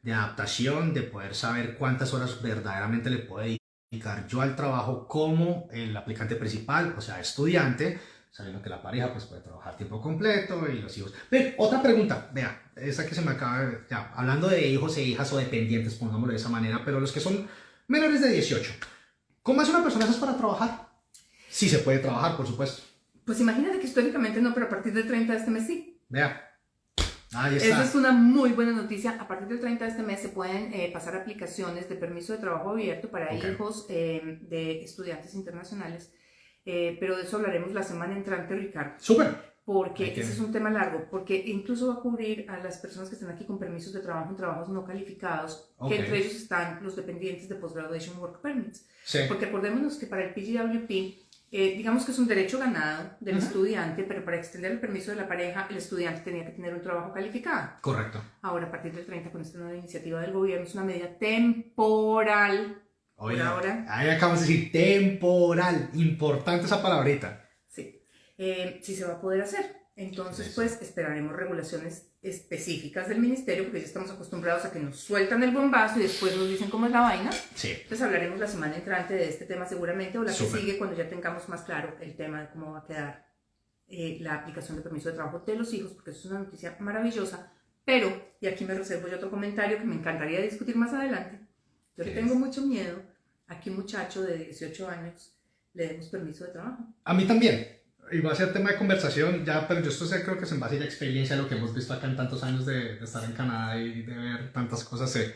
de adaptación, de poder saber cuántas horas verdaderamente le puedo dedicar yo al trabajo como el aplicante principal, o sea, estudiante, sabiendo que la pareja pues puede trabajar tiempo completo y los hijos. Pero, otra pregunta, vea, esa que se me acaba de, ya, hablando de hijos e hijas o dependientes, pongámoslo de esa manera, pero los que son menores de 18, ¿cómo hace una persona esas para trabajar? Sí se puede trabajar, por supuesto. Pues imagínate que históricamente no, pero a partir del 30 de este mes sí. Vea, ahí está. Esa es una muy buena noticia. A partir del 30 de este mes se pueden pasar aplicaciones de permiso de trabajo abierto para hijos de estudiantes internacionales. Pero de eso hablaremos la semana entrante, Ricardo. Súper. porque ese es un tema largo, porque incluso va a cubrir a las personas que están aquí con permisos de trabajo en trabajos no calificados, que entre ellos están los dependientes de Post-Graduation Work Permits. Sí. Porque acordémonos que para el PGWP, digamos que es un derecho ganado del estudiante, pero para extender el permiso de la pareja, el estudiante tenía que tener un trabajo calificado. Correcto. Ahora, a partir del 30, con esta nueva iniciativa del gobierno, es una medida temporal. Oye, por ahora. Ahí acabamos de decir temporal. Importante esa palabrita. Sí. Sí se va a poder hacer. Entonces, pues, esperaremos regulaciones específicas del ministerio, porque ya estamos acostumbrados a que nos sueltan el bombazo y después nos dicen cómo es la vaina. Sí. Entonces hablaremos la semana entrante de este tema seguramente, o la Súper. que sigue, cuando ya tengamos más claro el tema de cómo va a quedar la aplicación de permiso de trabajo de los hijos, porque eso es una noticia maravillosa. Pero, y aquí me reservo yo otro comentario que me encantaría discutir más adelante, yo le tengo mucho miedo a que un muchacho de 18 años le demos permiso de trabajo. A mí también. Y va a ser tema de conversación, ya, pero yo esto creo que es en base a la experiencia, lo que hemos visto acá en tantos años de estar en Canadá y de ver tantas cosas, se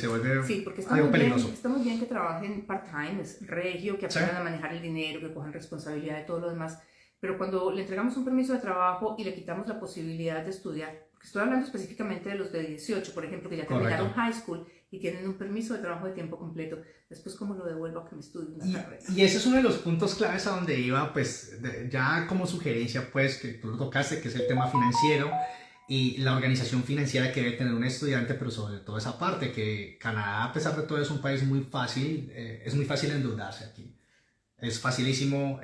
vuelve porque algo peligroso. estamos bien que trabajen part-time, es regio, que aprendan a manejar el dinero, que cojan responsabilidad de todo lo demás, pero cuando le entregamos un permiso de trabajo y le quitamos la posibilidad de estudiar, porque estoy hablando específicamente de los de 18, por ejemplo, que ya terminaron high school y tienen un permiso de trabajo de tiempo completo, después cómo lo devuelvo a que me estudie una carrera. Y ese es uno de los puntos claves a donde iba, pues, ya como sugerencia, pues, que tú lo tocaste, que es el tema financiero y la organización financiera que debe tener un estudiante, pero sobre todo esa parte, que Canadá, a pesar de todo, es un país muy fácil, es muy fácil endeudarse aquí. Es facilísimo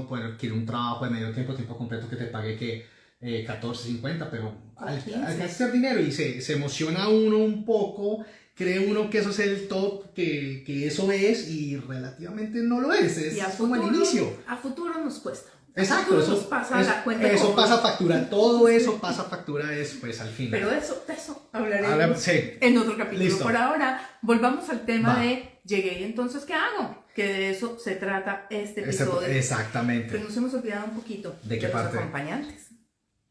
poder adquirir un trabajo de medio tiempo, tiempo completo, que te pague que 14.50, pero al gastar dinero y se emociona uno un poco, cree uno que eso es el top, que eso es, y relativamente no lo es Y a como futuro, al inicio. A futuro nos cuesta. Exacto, eso pasa la cuenta. Eso pasa factura, todo eso pasa factura después al final. Pero de eso hablaremos en otro capítulo. Listo. Por ahora, volvamos al tema Va. de llegué y entonces ¿qué hago? Que de eso se trata este episodio. Exactamente. Pero nos hemos olvidado un poquito ¿De qué los parte? acompañantes.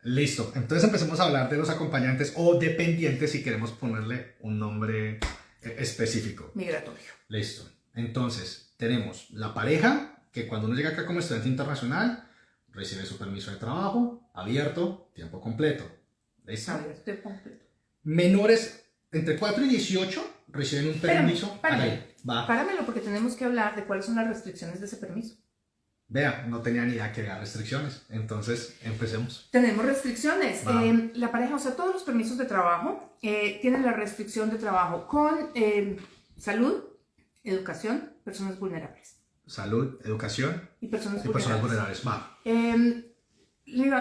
Listo, entonces empecemos a hablar de los acompañantes o dependientes si queremos ponerle un nombre específico. Migratorio. Listo, entonces tenemos la pareja, que cuando uno llega acá como estudiante internacional, recibe su permiso de trabajo, abierto, tiempo completo. ¿Listo? Abierto completo. Menores entre 4 y 18 reciben un permiso. Páramelo porque tenemos que hablar de cuáles son las restricciones de ese permiso. Vea, no tenía ni idea que había restricciones, entonces empecemos. Tenemos restricciones. La pareja, o sea, todos los permisos de trabajo tienen la restricción de trabajo con salud, educación, personas vulnerables. Salud, educación y personas vulnerables. Va.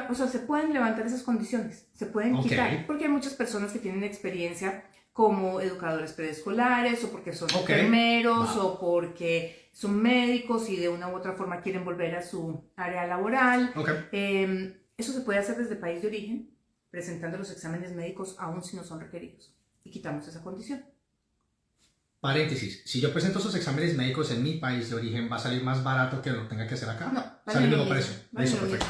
O sea, se pueden levantar esas condiciones, se pueden quitar, porque hay muchas personas que tienen experiencia como educadores preescolares, o porque son enfermeros, o porque son médicos y de una u otra forma quieren volver a su área laboral. Eso se puede hacer desde el país de origen, presentando los exámenes médicos aún si no son requeridos, y quitamos esa condición. Paréntesis, si yo presento esos exámenes médicos en mi país de origen, ¿va a salir más barato que lo tenga que hacer acá? No, sale el mismo precio. Eso, perfecto.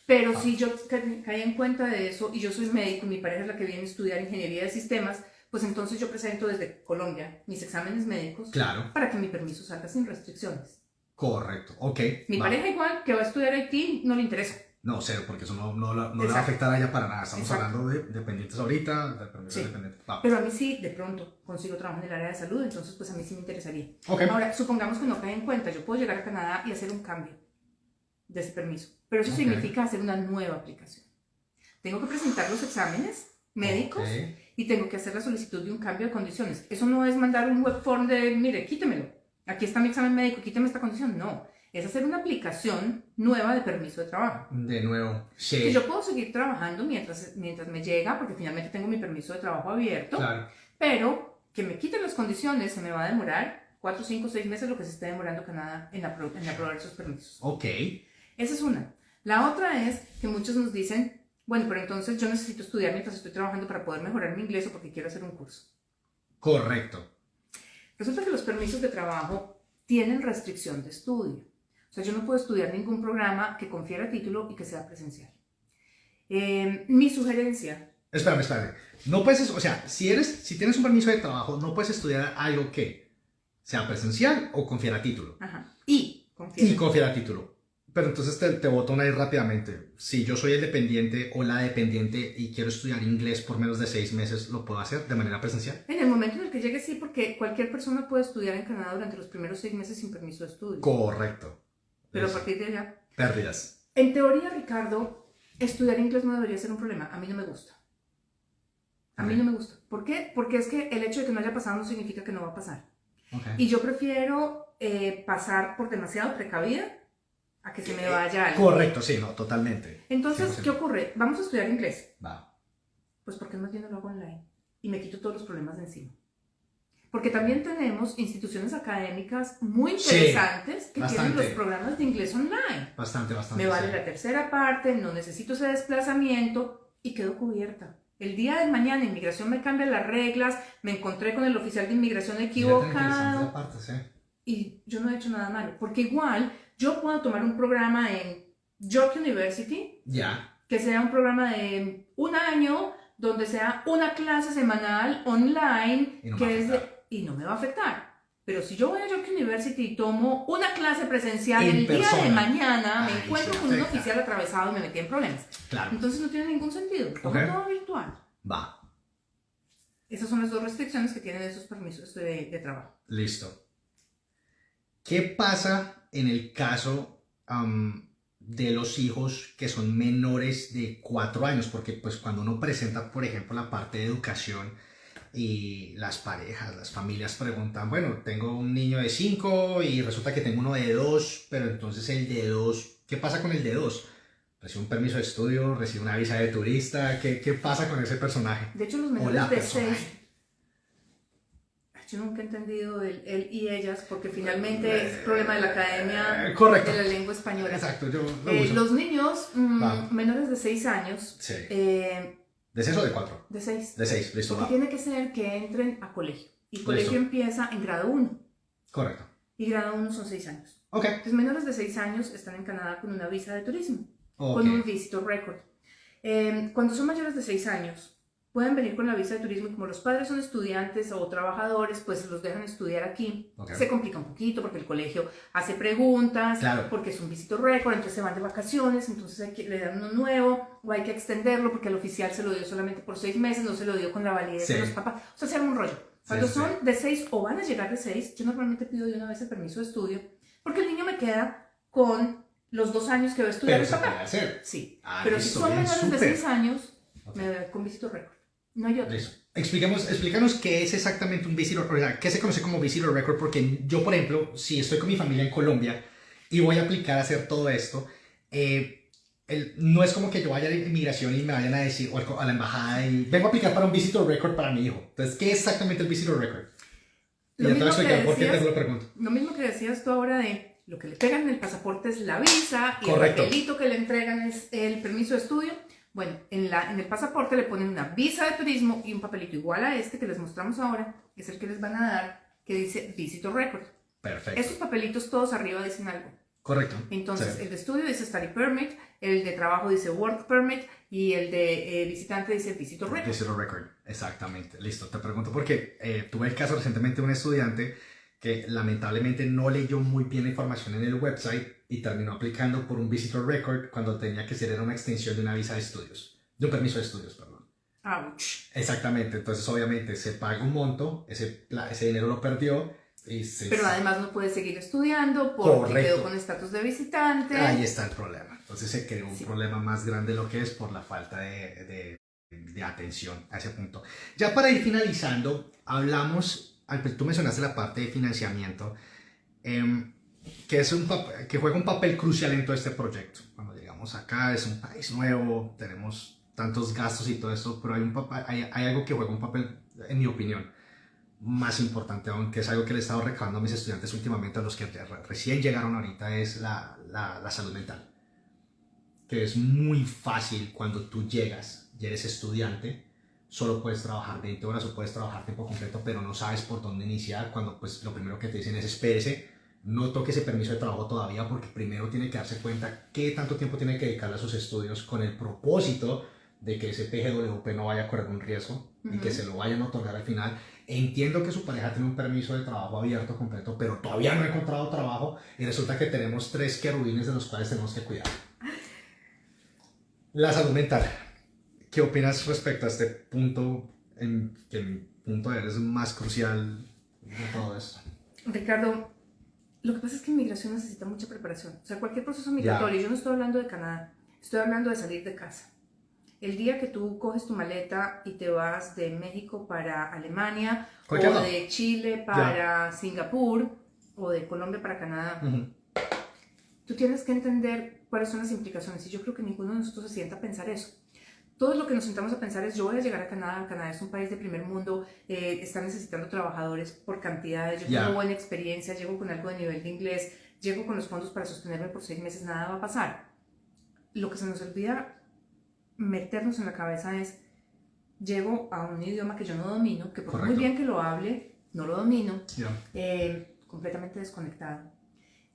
Pero si yo caí en cuenta de eso y yo soy médico y mi pareja es la que viene a estudiar ingeniería de sistemas, pues entonces yo presento desde Colombia mis exámenes médicos para que mi permiso salga sin restricciones. Correcto, Mi pareja igual, que va a estudiar IT, no le interesa. No, cero, porque eso no le va a afectar a ella para nada. Estamos hablando de dependientes ahorita, de permisos dependientes. Pero a mí sí, de pronto, consigo trabajo en el área de salud, entonces pues a mí sí me interesaría. Ahora, supongamos que no cae en cuenta, yo puedo llegar a Canadá y hacer un cambio de ese permiso, pero eso significa hacer una nueva aplicación. Tengo que presentar los exámenes médicos y tengo que hacer la solicitud de un cambio de condiciones. Eso no es mandar un web form de, mire, quítemelo, aquí está mi examen médico, quíteme esta condición. No, es hacer una aplicación nueva de permiso de trabajo. De nuevo, que yo puedo seguir trabajando mientras me llega, porque finalmente tengo mi permiso de trabajo abierto, pero que me quiten las condiciones se me va a demorar 4, 5, 6 meses, lo que se esté demorando Canadá en aprobar esos permisos. Esa es una. La otra es que muchos nos dicen, bueno, pero entonces yo necesito estudiar mientras estoy trabajando para poder mejorar mi inglés o porque quiero hacer un curso. Correcto. Resulta que los permisos de trabajo tienen restricción de estudio. O sea, yo no puedo estudiar ningún programa que confiera título y que sea presencial. Mi sugerencia... Espérame. No puedes, o sea, si tienes un permiso de trabajo, no puedes estudiar algo que sea presencial o confiera título. Y confiera título. Pero entonces te boto una ahí rápidamente. Si yo soy el dependiente o la dependiente y quiero estudiar inglés por menos de 6 meses, ¿lo puedo hacer de manera presencial? En el momento en el que llegue, sí, porque cualquier persona puede estudiar en Canadá durante los primeros 6 meses sin permiso de estudio. Correcto. Pero a Eso. partir de allá. Pérdidas. En teoría, Ricardo, estudiar inglés no debería ser un problema. A mí no me gusta. A mí no me gusta. ¿Por qué? Porque es que el hecho de que no haya pasado no significa que no va a pasar. Okay. Y yo prefiero pasar por demasiado precavida a que se me vaya algo. Correcto, sí, no, totalmente. Entonces, 100%. ¿qué ocurre? Vamos a estudiar inglés. Va. Pues ¿por qué más bien no lo hago online? Y me quito todos los problemas de encima. Porque también tenemos instituciones académicas muy interesantes que tienen bastante. los programas de inglés online. Bastante. Me vale sí. la tercera parte, no necesito ese desplazamiento y quedo cubierta. El día de mañana inmigración me cambia las reglas, me encontré con el oficial de inmigración Fíjate lo interesante equivocado esa parte, sí. y yo no he hecho nada malo. Porque igual yo puedo tomar un programa en York University, Ya. que sea un programa de un año, donde sea una clase semanal online, Y no me que va a es afectar. y no me va a afectar. Pero si yo voy a York University y tomo una clase presencial En el día de persona. mañana, me Ahí encuentro se con un afecta. oficial atravesado y me metí en problemas. Claro. Entonces no tiene ningún sentido. Tomo Ok. todo virtual. Va. Esas son las dos restricciones que tienen esos permisos de trabajo. Listo. ¿Qué pasa en el caso de los hijos que son menores de 4 años? Porque pues cuando uno presenta, por ejemplo, la parte de educación y las parejas, las familias preguntan, bueno, tengo un niño de 5 y resulta que tengo uno de 2, pero entonces el de 2, ¿qué pasa con el de 2? ¿Recibe un permiso de estudio? ¿Recibe una visa de turista? ¿Qué pasa con ese personaje? De hecho, los O menores la de persona. 6... Yo nunca he entendido el él y ellas, porque finalmente es problema de la academia Correcto. de la lengua española. Exacto, yo lo uso. Los niños Va. menores de 6 años, Sí. de ¿De 6 o de 4? 6, De 6, listo, porque va. tiene que ser que entren a colegio. Y Listo. colegio empieza en grado 1, Correcto. y grado 1 son 6 años. Ok. Entonces, menores de 6 años están en Canadá con una visa de turismo, Ok. con un visitor record. Cuando son mayores de 6 años, pueden venir con la visa de turismo y como los padres son estudiantes o trabajadores, pues los dejan estudiar aquí. Ok. Se complica un poquito porque el colegio hace preguntas, Claro. porque es un visitor récord, entonces se van de vacaciones, entonces le dan uno nuevo o hay que extenderlo porque el oficial se lo dio solamente por 6 meses, no se lo dio con la validez Sí. de los papás. O sea, se arma un rollo. Cuando Sí. son de 6 o van a llegar de 6, yo normalmente pido de una vez el permiso de estudio porque el niño me queda con los 2 años que va a estudiar Pero el se papá. puede hacer. Sí, Ah, pero si listo, son bien, menores de súper. 6 años, Ok. me voy con visitor record. No hay otro. Listo. Explícanos qué es exactamente un visitor, o sea, qué se conoce como visitor record, porque yo, por ejemplo, si estoy con mi familia en Colombia y voy a aplicar a hacer todo esto, no es como que yo vaya a inmigración y me vayan a decir, o a la embajada y vengo a aplicar para un visitor record para mi hijo. Entonces, ¿qué es exactamente el visitor record? Y Lo ya te voy a mismo que explicar por qué decías- te lo pregunto. Lo mismo que decías tú ahora de lo que le pegan en el pasaporte es la visa y Correcto. el papelito que le entregan es el permiso de estudio. Bueno, en el pasaporte le ponen una visa de turismo y un papelito igual a este que les mostramos ahora, que es el que les van a dar, que dice Visitor Record. Perfecto. Esos papelitos todos arriba dicen algo. Correcto. Entonces, Sí. el de estudio dice Study Permit, el de trabajo dice Work Permit y el de visitante dice Visitor Record. Visitor record, exactamente. Listo, te pregunto porque tuve el caso recientemente de un estudiante que lamentablemente no leyó muy bien la información en el website y terminó aplicando por un visitor record cuando tenía que ser una extensión de una visa de estudios, de un permiso de estudios, perdón. Ouch. Exactamente, entonces obviamente se paga un monto, ese dinero lo perdió y Pero además no puede seguir estudiando porque Correcto. quedó con estatus de visitante. ahí está el problema. Entonces se creó un Sí. problema más grande de lo que es por la falta de atención a ese punto. Ya para ir finalizando, tú mencionaste la parte de financiamiento, que, que juega un papel crucial en todo este proyecto. Cuando llegamos acá, es un país nuevo, tenemos tantos gastos y todo eso, pero hay algo que juega un papel, en mi opinión, más importante aún, que es algo que le he estado recabando a mis estudiantes últimamente, a los que recién llegaron ahorita, es la salud mental. Que es muy fácil cuando tú llegas y eres estudiante, solo puedes trabajar 20 horas o puedes trabajar tiempo completo, pero no sabes por dónde iniciar, cuando pues lo primero que te dicen es espérese, no toque ese permiso de trabajo todavía, porque primero tiene que darse cuenta qué tanto tiempo tiene que dedicarle a sus estudios con el propósito de que ese PGWP no vaya a correr un riesgo y que se lo vayan a otorgar al final. entiendo que su pareja tiene un permiso de trabajo abierto completo, pero todavía no ha encontrado trabajo y resulta que tenemos 3 querubines de los cuales tenemos que cuidar. La salud mental. ¿Qué opinas respecto a este punto en que mi punto de ver es más crucial de todo esto? Ricardo, lo que pasa es que inmigración necesita mucha preparación. O sea, cualquier proceso migratorio, yo no estoy hablando de Canadá, estoy hablando de salir de casa. El día que tú coges tu maleta y te vas de México para Alemania, o de Chile para Singapur, o de Colombia para Canadá, tú tienes que entender cuáles son las implicaciones. Y yo creo que ninguno de nosotros se sienta a pensar eso. Todo lo que nos sentamos a pensar es, yo voy a llegar a Canadá. Canadá es un país de primer mundo, está necesitando trabajadores por cantidades, yo tengo buena experiencia, llego con algo de nivel de inglés, llego con los fondos para sostenerme por 6 meses, nada va a pasar. Lo que se nos olvida meternos en la cabeza es, llego a un idioma que yo no domino, que por muy bien que lo hable, no lo domino, completamente desconectado.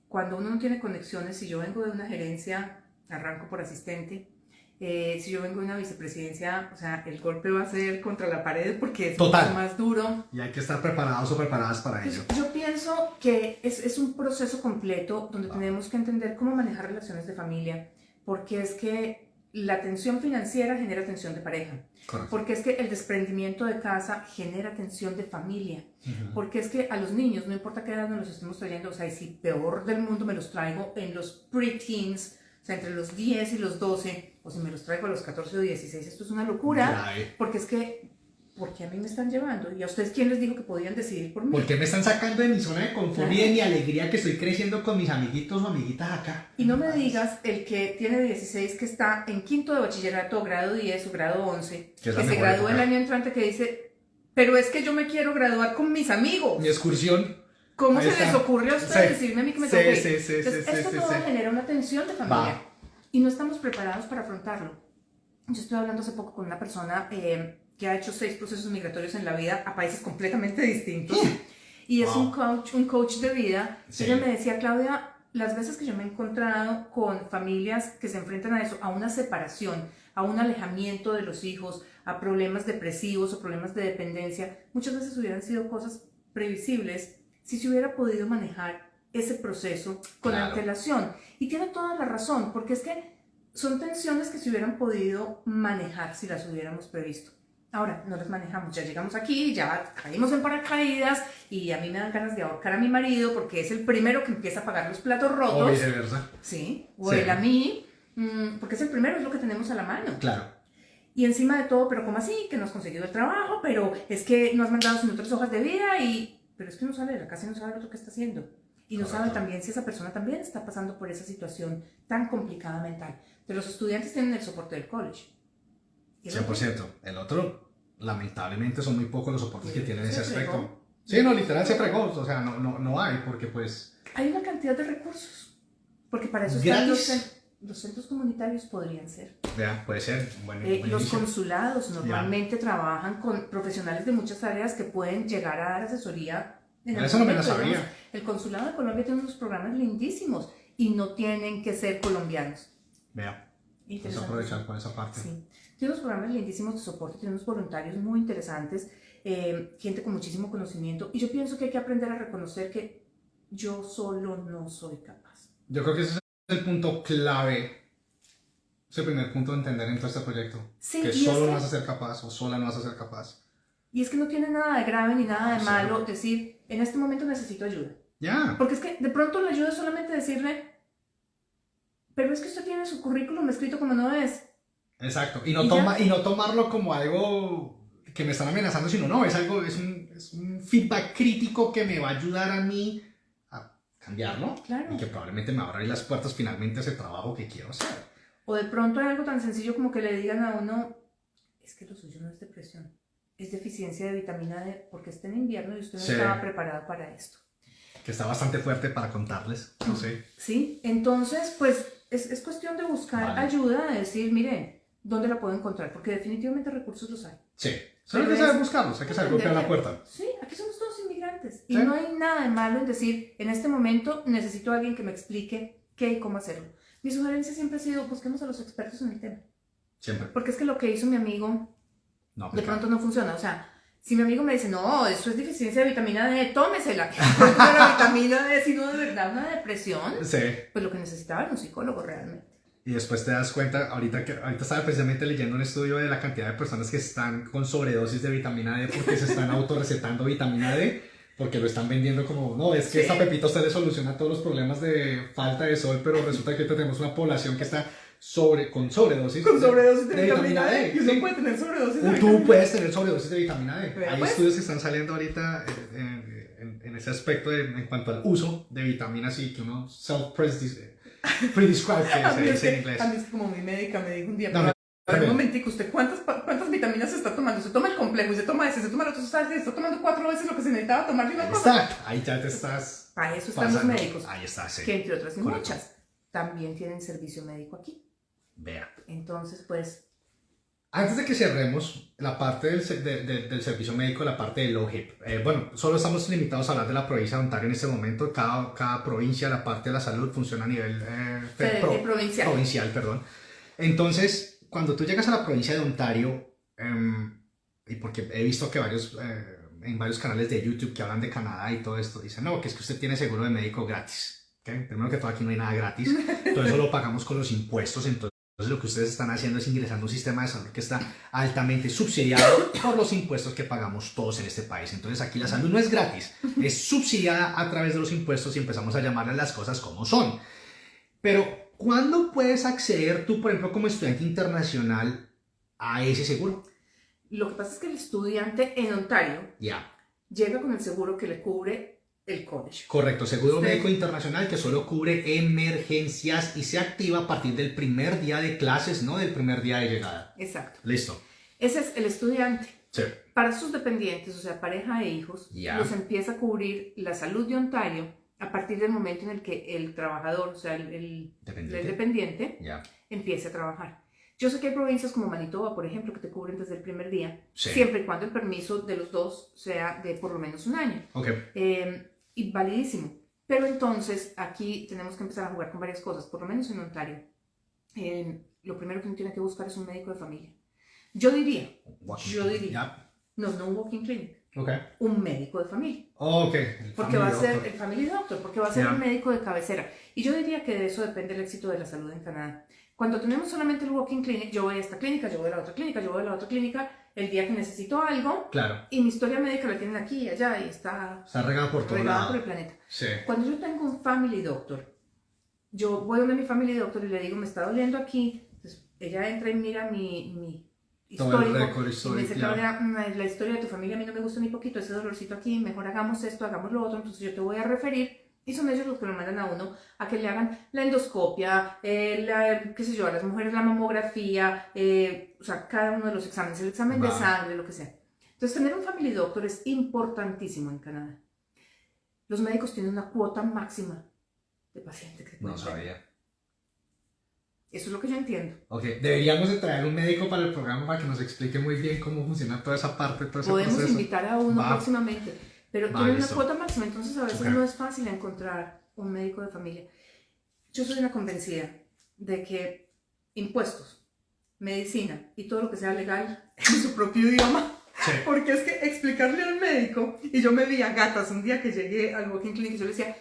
Cuando uno no tiene conexiones, si yo vengo de una gerencia, arranco por asistente, si yo vengo de una vicepresidencia, o sea, el golpe va a ser contra la pared porque es mucho más duro. Y hay que estar preparados o preparadas para ello. Yo pienso que es un proceso completo donde tenemos que entender cómo manejar relaciones de familia, porque es que la tensión financiera genera tensión de pareja. Correcto. Porque es que el desprendimiento de casa genera tensión de familia. Porque es que a los niños, no importa qué edad nos los estemos trayendo, o sea, y si peor del mundo me los traigo en los pre-teens, o sea, entre los 10 y los 12, o si me los traigo a los 14 o 16, esto es una locura. Porque es que, ¿por qué a mí me están llevando? ¿Y a ustedes quién les dijo que podían decidir por mí? ¿Por qué me están sacando de mi zona de confort y de mi alegría que estoy creciendo con mis amiguitos o amiguitas acá? Y no me digas el que tiene 16, que está en quinto de bachillerato, grado 10 o grado 11, que se graduó el año entrante, que dice, pero es que yo me quiero graduar con mis amigos. Mi excursión. ¿Cómo se les ocurrió a ustedes decirme a mí que me tengo que ir? Esto todo sí. genera una tensión de familia y no estamos preparados para afrontarlo. Yo estoy hablando hace poco con una persona que ha hecho 6 procesos migratorios en la vida a países completamente distintos y es un coach de vida. Ella me decía, Claudia, las veces que yo me he encontrado con familias que se enfrentan a eso, a una separación, a un alejamiento de los hijos, a problemas depresivos o problemas de dependencia, muchas veces hubieran sido cosas previsibles si se hubiera podido manejar ese proceso con antelación. Y tiene toda la razón, porque es que son tensiones que se hubieran podido manejar si las hubiéramos previsto. Ahora, no las manejamos, ya llegamos aquí, ya caímos en paracaídas y a mí me dan ganas de ahorcar a mi marido porque es el primero que empieza a pagar los platos rotos. O viceversa. Sí, o él a mí, porque es el primero, es lo que tenemos a la mano. Claro. Y encima de todo, pero ¿cómo así? Que no has conseguido el trabajo, pero es que no has mandado sus otras hojas de vida y... Pero es que no sabe de la casa y no sabe lo que está haciendo. Y no sabe también si esa persona también está pasando por esa situación tan complicada mental. De los estudiantes tienen el soporte del college. 100%. El otro, lamentablemente, son muy pocos los soportes que tienen ese aspecto. Sí, no, literal se fregó. O sea, no hay, porque pues... Hay una cantidad de recursos. Porque para eso están los centros comunitarios, podrían ser. Puede ser. Los consulados normalmente trabajan con profesionales de muchas áreas que pueden llegar a dar asesoría. Eso no me lo sabía. El consulado de Colombia tiene unos programas lindísimos y no tienen que ser colombianos. Vamos a aprovechar por esa parte. Sí. Tiene unos programas lindísimos de soporte, tiene unos voluntarios muy interesantes, gente con muchísimo conocimiento. Y yo pienso que hay que aprender a reconocer que yo solo no soy capaz. Yo creo que ese es el punto clave. Es el primer punto de entender en todo este proyecto. Sí, que solo no vas a ser capaz o sola no vas a ser capaz. Y es que no tiene nada de grave ni nada de malo decir, en este momento necesito ayuda. Porque es que de pronto la ayuda es solamente decirle, pero es que usted tiene su currículum escrito como no es. Exacto. Y no tomarlo como algo que me están amenazando, sino no, es un feedback crítico que me va a ayudar a mí a cambiarlo. Claro. Y que probablemente me abra las puertas finalmente a ese trabajo que quiero hacer. O de pronto hay algo tan sencillo como que le digan a uno, es que lo suyo no es depresión, es deficiencia de vitamina D porque está en invierno y usted no estaba preparado para esto. Que está bastante fuerte para contarles, no sé. Sí, entonces pues es cuestión de buscar ayuda, de decir, miren, ¿dónde la puedo encontrar? Porque definitivamente recursos los hay. Sí, solo hay que saber buscarlos, hay que saber golpear la puerta. Sí, aquí somos todos inmigrantes y no hay nada de malo en decir, en este momento necesito a alguien que me explique qué y cómo hacerlo. Mi sugerencia siempre ha sido, busquemos a los expertos en el tema. Siempre. Porque es que lo que hizo mi amigo de pronto no funciona. O sea, Si mi amigo me dice, no, eso es deficiencia de vitamina D, tómesela. No es la vitamina D, sino de verdad una depresión. Sí. Pues lo que necesitaba era un psicólogo realmente. Y después te das cuenta, ahorita estaba precisamente leyendo un estudio de la cantidad de personas que están con sobredosis de vitamina D porque se están autorrecetando vitamina D, porque lo están vendiendo como, no, es que esta pepita a usted le soluciona todos los problemas de falta de sol, pero resulta que tenemos una población que está con sobredosis de vitamina D. Y uno sí. puede tener sobredosis de Tú vitamina D. puedes tener sobredosis de vitamina D. Pero Hay pues, estudios que están saliendo ahorita en ese aspecto en cuanto al uso de vitaminas y que uno self-prescribe, que se dice en inglés. A mí es que como mi médica me dijo un día, No, pero un momentico, ¿usted cuántas vitaminas se está tomando? Se toma el complejo y se toma ese, se toma el otro, se está tomando 4 veces lo que se necesitaba tomar de una cosa. Exacto, ahí ya te estás. Para eso están pasando. los médicos. Ahí está, sí. Que entre otras y Correcto. muchas, también tienen servicio médico aquí. Vea. Entonces, pues, Antes de que cerremos la parte del servicio médico, la parte del OHIP, bueno, solo estamos limitados a hablar de la provincia de Ontario en este momento. Cada provincia, la parte de la salud funciona a nivel provincial. Perdón. Entonces, cuando tú llegas a la provincia de Ontario, y porque he visto que en varios canales de YouTube que hablan de Canadá y todo esto, dicen, no, que es que usted tiene seguro de médico gratis. ¿Okay? Primero que todo, aquí no hay nada gratis. Todo eso lo pagamos con los impuestos. Entonces, lo que ustedes están haciendo es ingresando a un sistema de salud que está altamente subsidiado por los impuestos que pagamos todos en este país. Entonces, aquí la salud no es gratis, es subsidiada a través de los impuestos y empezamos a llamarle las cosas como son. Pero, ¿cuándo puedes acceder tú, por ejemplo, como estudiante internacional a ese seguro? lo que pasa es que el estudiante en Ontario llega con el seguro que le cubre el college. Correcto, seguro médico internacional que solo cubre emergencias y se activa a partir del primer día de clases, no del primer día de llegada. Exacto. Listo. Ese es el estudiante. Sí. Para sus dependientes, o sea, pareja e hijos, los empieza a cubrir la salud de Ontario a partir del momento en el que el trabajador, o sea, el dependiente empiece a trabajar. Yo sé que hay provincias como Manitoba, por ejemplo, que te cubren desde el primer día, siempre y cuando el permiso de los dos sea de por lo menos un año. Y validísimo. Pero entonces aquí tenemos que empezar a jugar con varias cosas, por lo menos en Ontario. Lo primero que uno tiene que buscar es un médico de familia. Yo diría, no un walking clinic, un médico de familia. Porque va a ser el family doctor, porque va a ser un médico de cabecera. Y yo diría que de eso depende el éxito de la salud en Canadá. Cuando tenemos solamente el walking clinic, yo voy a esta clínica, yo voy a la otra clínica, yo voy a la otra clínica, el día que necesito algo, y mi historia médica la tienen aquí y allá, y está regada por todo lado. Por el planeta. Cuando yo tengo un family doctor, yo voy a donde mi family doctor y le digo, me está doliendo aquí. Entonces, ella entra y mira mi histórico, y me dice, Claudia, la historia de tu familia a mí no me gusta ni poquito, ese dolorcito aquí, mejor hagamos esto, hagamos lo otro, entonces yo te voy a referir. Y son ellos los que lo mandan a uno a que le hagan la endoscopia, qué sé yo, a las mujeres la mamografía, o sea, cada uno de los exámenes, el examen de sangre, lo que sea. Entonces, tener un family doctor es importantísimo en Canadá. Los médicos tienen una cuota máxima de pacientes que no sabía. Eso es lo que yo entiendo. Deberíamos de traer un médico para el programa para que nos explique muy bien cómo funciona toda esa parte, todo ese proceso. Podemos invitar a uno próximamente. Pero tiene una cuota máxima, entonces a veces no es fácil encontrar un médico de familia. Yo soy una convencida de que impuestos, medicina y todo lo que sea legal en su propio idioma. Porque es que explicarle al médico, y yo me vi a gatas un día que llegué al walking clinic y yo le decía,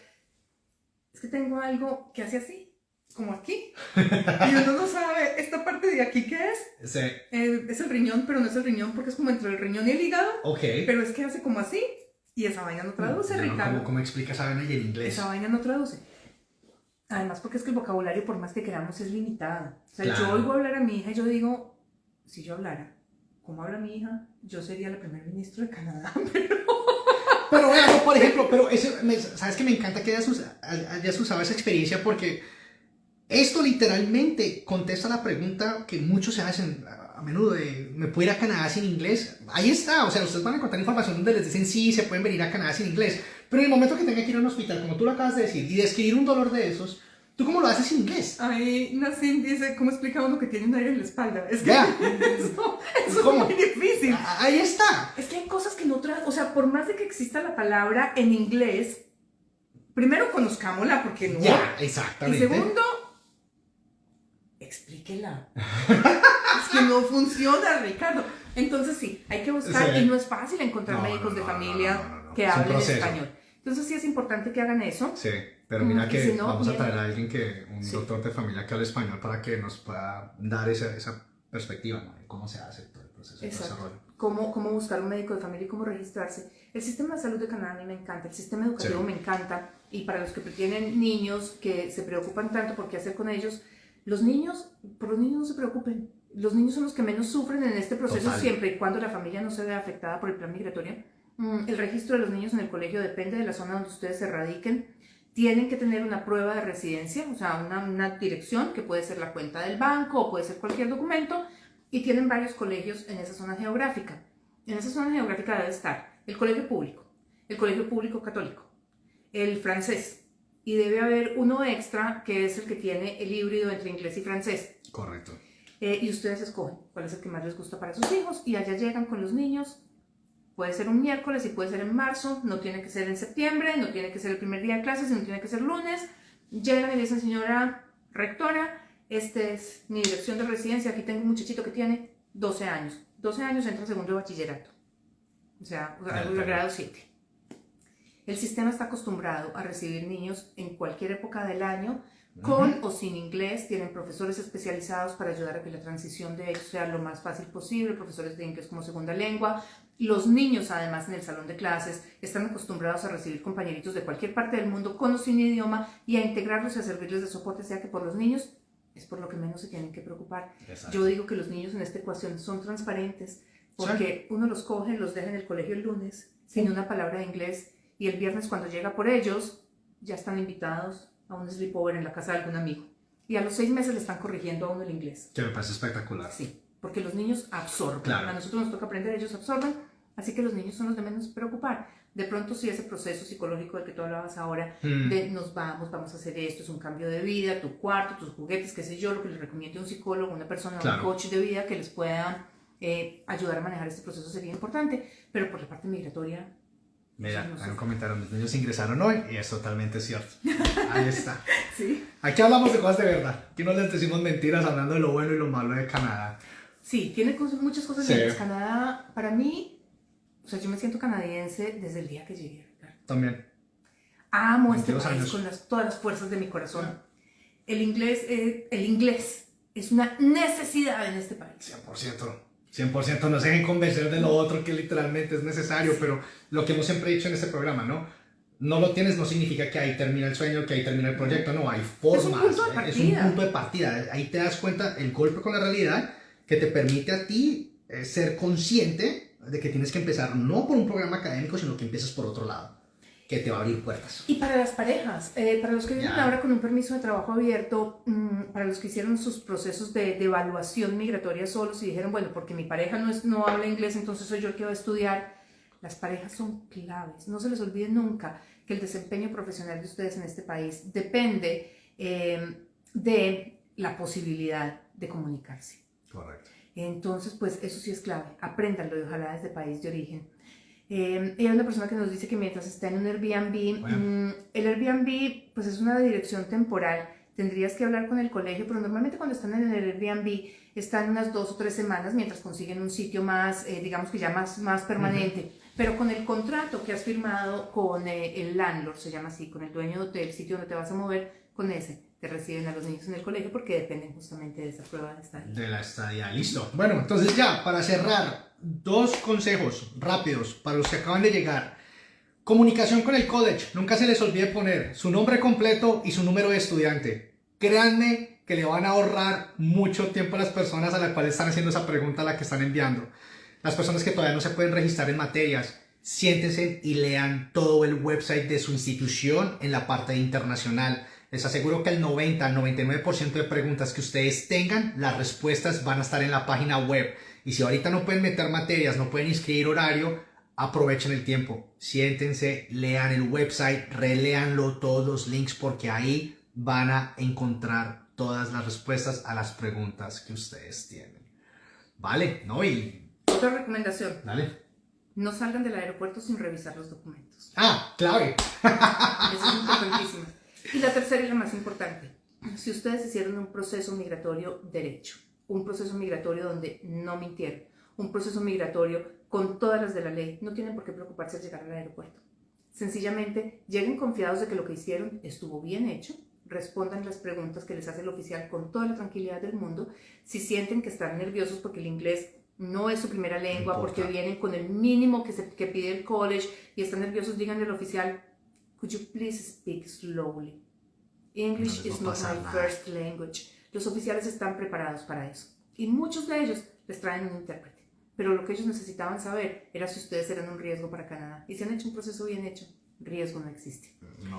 es que tengo algo que hace así, como aquí, y uno no sabe esta parte de aquí qué es. Es el riñón, pero no es el riñón porque es como entre el riñón y el hígado, pero es que hace como así. Y esa vaina no traduce, Ricardo. ¿Cómo explica esa vaina y en inglés? Esa vaina no traduce. Además, porque es que el vocabulario, por más que queramos, es limitado. O sea, yo oigo hablar a mi hija y yo digo, si yo hablara como habla mi hija, yo sería la primer ministro de Canadá, Pero bueno, por ejemplo, ¿sabes que me encanta que hayas usado esa experiencia? Porque esto literalmente contesta la pregunta que muchos se hacen a menudo de, ¿me puedo ir a Canadá sin inglés? Ahí está, o sea, ustedes van a encontrar información donde les dicen, sí, se pueden venir a Canadá sin inglés, pero en el momento que tenga que ir a un hospital, como tú lo acabas de decir, y describir un dolor de esos, ¿tú cómo lo haces sin inglés? Ahí Nassim dice, ¿cómo explica uno que tiene un aire en la espalda? Es que eso es muy difícil. Ahí está. Es que hay cosas que no o sea, por más de que exista la palabra en inglés, primero conozcámosla, porque no. Exactamente. Y segundo, explíquela. Es que no funciona, Ricardo. Entonces sí, hay que buscar, Sí. y no es fácil encontrar médicos de familia que Es un hablen proceso. español. Entonces sí es importante que hagan eso. Sí, pero mira Y que si no, vamos a bien. traer a alguien un Sí. doctor de familia que hable español para que nos pueda dar esa perspectiva, ¿no? De cómo se hace todo el proceso de Exacto. desarrollo. Cómo buscar un médico de familia y cómo registrarse. El sistema de salud de Canadá a mí me encanta, el sistema educativo Sí. me encanta, y para los que tienen niños que se preocupan tanto por qué hacer con ellos, por los niños no se preocupen. Los niños son los que menos sufren en este proceso. Total. Siempre y cuando la familia no se vea afectada por el plan migratorio. El registro de los niños en el colegio depende de la zona donde ustedes se radiquen. Tienen que tener una prueba de residencia, o sea, una dirección que puede ser la cuenta del banco o puede ser cualquier documento, y tienen varios colegios en esa zona geográfica. En esa zona geográfica debe estar el colegio público católico, el francés, y debe haber uno extra que es el que tiene el híbrido entre inglés y francés. Correcto. Y ustedes escogen cuál es el que más les gusta para sus hijos, y allá llegan con los niños. Puede ser un miércoles y puede ser en marzo, no tiene que ser en septiembre, no tiene que ser el primer día de clases, no tiene que ser lunes. Llegan y dicen: señora rectora, esta es mi dirección de residencia, aquí tengo un muchachito que tiene 12 años. 12 años entra a segundo de bachillerato, o sea, al grado 7. El sistema está acostumbrado a recibir niños en cualquier época del año, con o sin inglés. Tienen profesores especializados para ayudar a que la transición de ellos sea lo más fácil posible, profesores de inglés como segunda lengua. Los niños, además, en el salón de clases están acostumbrados a recibir compañeritos de cualquier parte del mundo con o sin idioma, y a integrarlos y a servirles de soporte, sea que por los niños es por lo que menos se tienen que preocupar. Exacto. Yo digo que los niños en esta ecuación son transparentes, porque uno los coge, los deja en el colegio el lunes sin una palabra de inglés, y el viernes, cuando llega por ellos, ya están invitados a un sleepover en la casa de algún amigo, y a los 6 meses le están corrigiendo a uno el inglés. Que me parece espectacular. Sí, porque los niños absorben. Claro. A nosotros nos toca aprender, ellos absorben, así que los niños son los de menos preocupar. De pronto sí, ese proceso psicológico del que tú hablabas ahora, de vamos a hacer esto, es un cambio de vida, tu cuarto, tus juguetes, qué sé yo, lo que les recomiende un psicólogo, una persona, Claro. un coach de vida que les pueda ayudar a manejar este proceso, sería importante. Pero por la parte migratoria, Mira, no sé. hay un comentario: mis niños ingresaron hoy, y es totalmente cierto. Ahí está. sí, Aquí hablamos de cosas de verdad. Aquí no les decimos mentiras hablando de lo bueno y lo malo de Canadá. sí, tiene muchas cosas Sí. lindas. Canadá, para mí, o sea, yo me siento canadiense desde el día que llegué, Ricardo. También. Amo este 22 país años. con todas las fuerzas de mi corazón. El inglés es una necesidad en este país. 100%. 100%. No se dejen convencer de lo otro que literalmente es necesario, pero lo que hemos siempre dicho en este programa, ¿no? No lo tienes no significa que ahí termina el sueño, que ahí termina el proyecto, no, hay formas. Es un punto de partida. Ahí te das cuenta el golpe con la realidad que te permite a ti ser consciente de que tienes que empezar no por un programa académico, sino que empiezas por otro lado, que te va a abrir puertas. Y para las parejas, para los que vienen Ya. ahora con un permiso de trabajo abierto, para los que hicieron sus procesos de evaluación migratoria solos y dijeron: bueno, porque mi pareja no habla inglés, entonces soy yo el que va a estudiar. Las parejas son claves. No se les olvide nunca que el desempeño profesional de ustedes en este país depende de la posibilidad de comunicarse. Correcto. Entonces, pues eso sí es clave. Apréndanlo, y ojalá desde país de origen. Hay una persona que nos dice que mientras está en un Airbnb, Bueno. el Airbnb pues es una dirección temporal. Tendrías que hablar con el colegio, pero normalmente cuando están en el Airbnb están unas 2 o 3 semanas mientras consiguen un sitio más, digamos que ya más permanente. Pero con el contrato que has firmado con el landlord, se llama así, con el dueño del sitio donde te vas a mover, con ese te reciben a los niños en el colegio, porque dependen justamente de esa prueba de estadía. De la estadía, listo. Bueno, entonces ya, para cerrar, 2 consejos rápidos para los que acaban de llegar. Comunicación con el college. Nunca se les olvide poner su nombre completo y su número de estudiante. Créanme que le van a ahorrar mucho tiempo a las personas a las cuales están haciendo esa pregunta, a la que están enviando. Las personas que todavía no se pueden registrar en materias, siéntense y lean todo el website de su institución en la parte de internacional. Les aseguro que el 90 al 99% de preguntas que ustedes tengan, las respuestas van a estar en la página web. Y si ahorita no pueden meter materias, no pueden inscribir horario, aprovechen el tiempo. Siéntense, lean el website, reléanlo todos los links, porque ahí van a encontrar todas las respuestas a las preguntas que ustedes tienen. ¿Vale? ¿No? Y Otra recomendación: dale. no salgan del aeropuerto sin revisar los documentos. Ah, clave. Eso es importantísimo. Y la tercera y la más importante: si ustedes hicieron un proceso migratorio derecho, un proceso migratorio donde no mintieron, un proceso migratorio con todas las de la ley, no tienen por qué preocuparse de llegar al aeropuerto. Sencillamente lleguen confiados de que lo que hicieron estuvo bien hecho, respondan las preguntas que les hace el oficial con toda la tranquilidad del mundo. Si sienten que están nerviosos porque el inglés no es su primera lengua, porque vienen con el mínimo que pide el college y están nerviosos, díganle al oficial, could you please speak slowly? English is not my first language. Los oficiales están preparados para eso y muchos de ellos les traen un intérprete. Pero lo que ellos necesitaban saber era si ustedes eran un riesgo para Canadá. Y si han hecho un proceso bien hecho, riesgo no existe.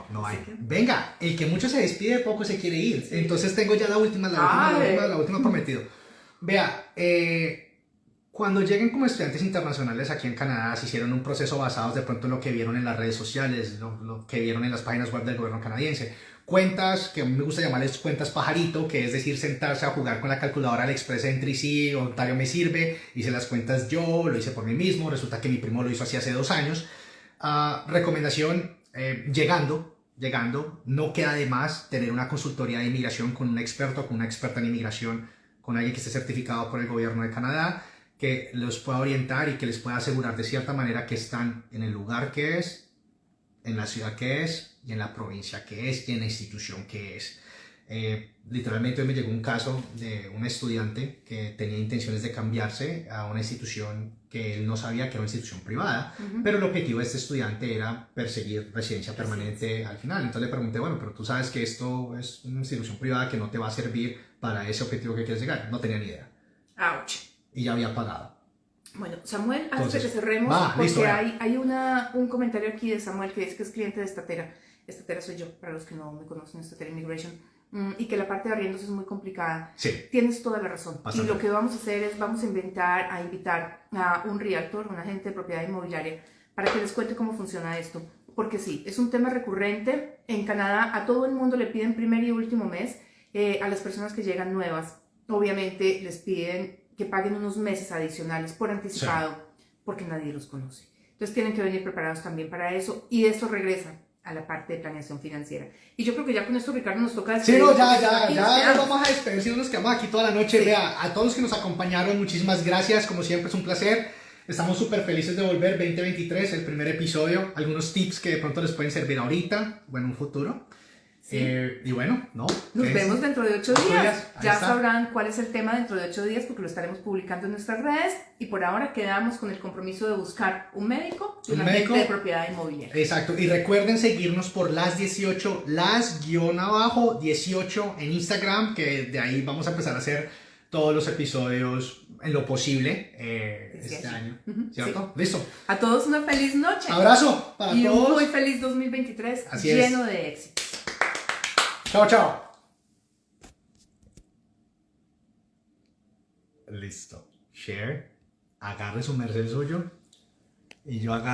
No hay. Venga, el que mucho se despide, poco se quiere ir. Sí. Entonces tengo ya la última prometido. Vea, cuando lleguen como estudiantes internacionales aquí en Canadá, se hicieron un proceso basado de pronto en lo que vieron en las redes sociales, lo que vieron en las páginas web del gobierno canadiense. Cuentas, que a mí me gusta llamarles cuentas pajarito, que es decir, sentarse a jugar con la calculadora del Express Entry, sí, Ontario me sirve, hice las cuentas yo, lo hice por mí mismo, resulta que mi primo lo hizo así hace 2 años. Recomendación, llegando, no queda de más tener una consultoría de inmigración con un experto, con una experta en inmigración, con alguien que esté certificado por el gobierno de Canadá, que los pueda orientar y que les pueda asegurar de cierta manera que están en el lugar que es, en la ciudad que es, y en la provincia que es, y en la institución que es. Literalmente hoy me llegó un caso de un estudiante que tenía intenciones de cambiarse a una institución que él no sabía que era una institución privada, pero el objetivo de este estudiante era perseguir residencia permanente al final. Entonces le pregunté, bueno, pero tú sabes que esto es una institución privada que no te va a servir para ese objetivo que quieres llegar. No tenía ni idea. ¡Auch! Y ya había pagado. Bueno, Samuel, antes de que cerremos, porque listo, hay un comentario aquí de Samuel que dice que es cliente de Statera. Statera soy yo, para los que no me conocen, Statera Immigration, y que la parte de arriendos es muy complicada. Sí. Tienes toda la razón. Bastante. Y lo que vamos a hacer es, vamos a invitar a un realtor, un agente de propiedad inmobiliaria, para que les cuente cómo funciona esto. Porque sí, es un tema recurrente. En Canadá a todo el mundo le piden primer y último mes. A las personas que llegan nuevas, obviamente les piden que paguen unos meses adicionales por anticipado, sí, porque nadie los conoce. Entonces tienen que venir preparados también para eso, y esto regresa a la parte de planeación financiera. Y yo creo que ya con esto, Ricardo, nos toca despedir. Sí, no, ya nos vamos a despedir, si no nos quedamos aquí toda la noche. Sí. Vea, a todos los que nos acompañaron, muchísimas gracias, como siempre es un placer. Estamos súper felices de volver, 2023, el primer episodio, algunos tips que de pronto les pueden servir ahorita o en un futuro. Sí. Y bueno, ¿no? Nos vemos dentro de 8 días. Ya sabrán cuál es el tema dentro de 8 días porque lo estaremos publicando en nuestras redes. Y por ahora quedamos con el compromiso de buscar un médico y un agente de propiedad inmobiliaria. Exacto. Y recuerden seguirnos por las18, las_18 en Instagram, que de ahí vamos a empezar a hacer todos los episodios en lo posible este año. ¿Cierto? Sí. Listo. A todos una feliz noche. Abrazo para todos. Y un muy feliz 2023 lleno de éxito. Chao, chao. Listo. Share. Agarre su merced suyo. Y yo agarro.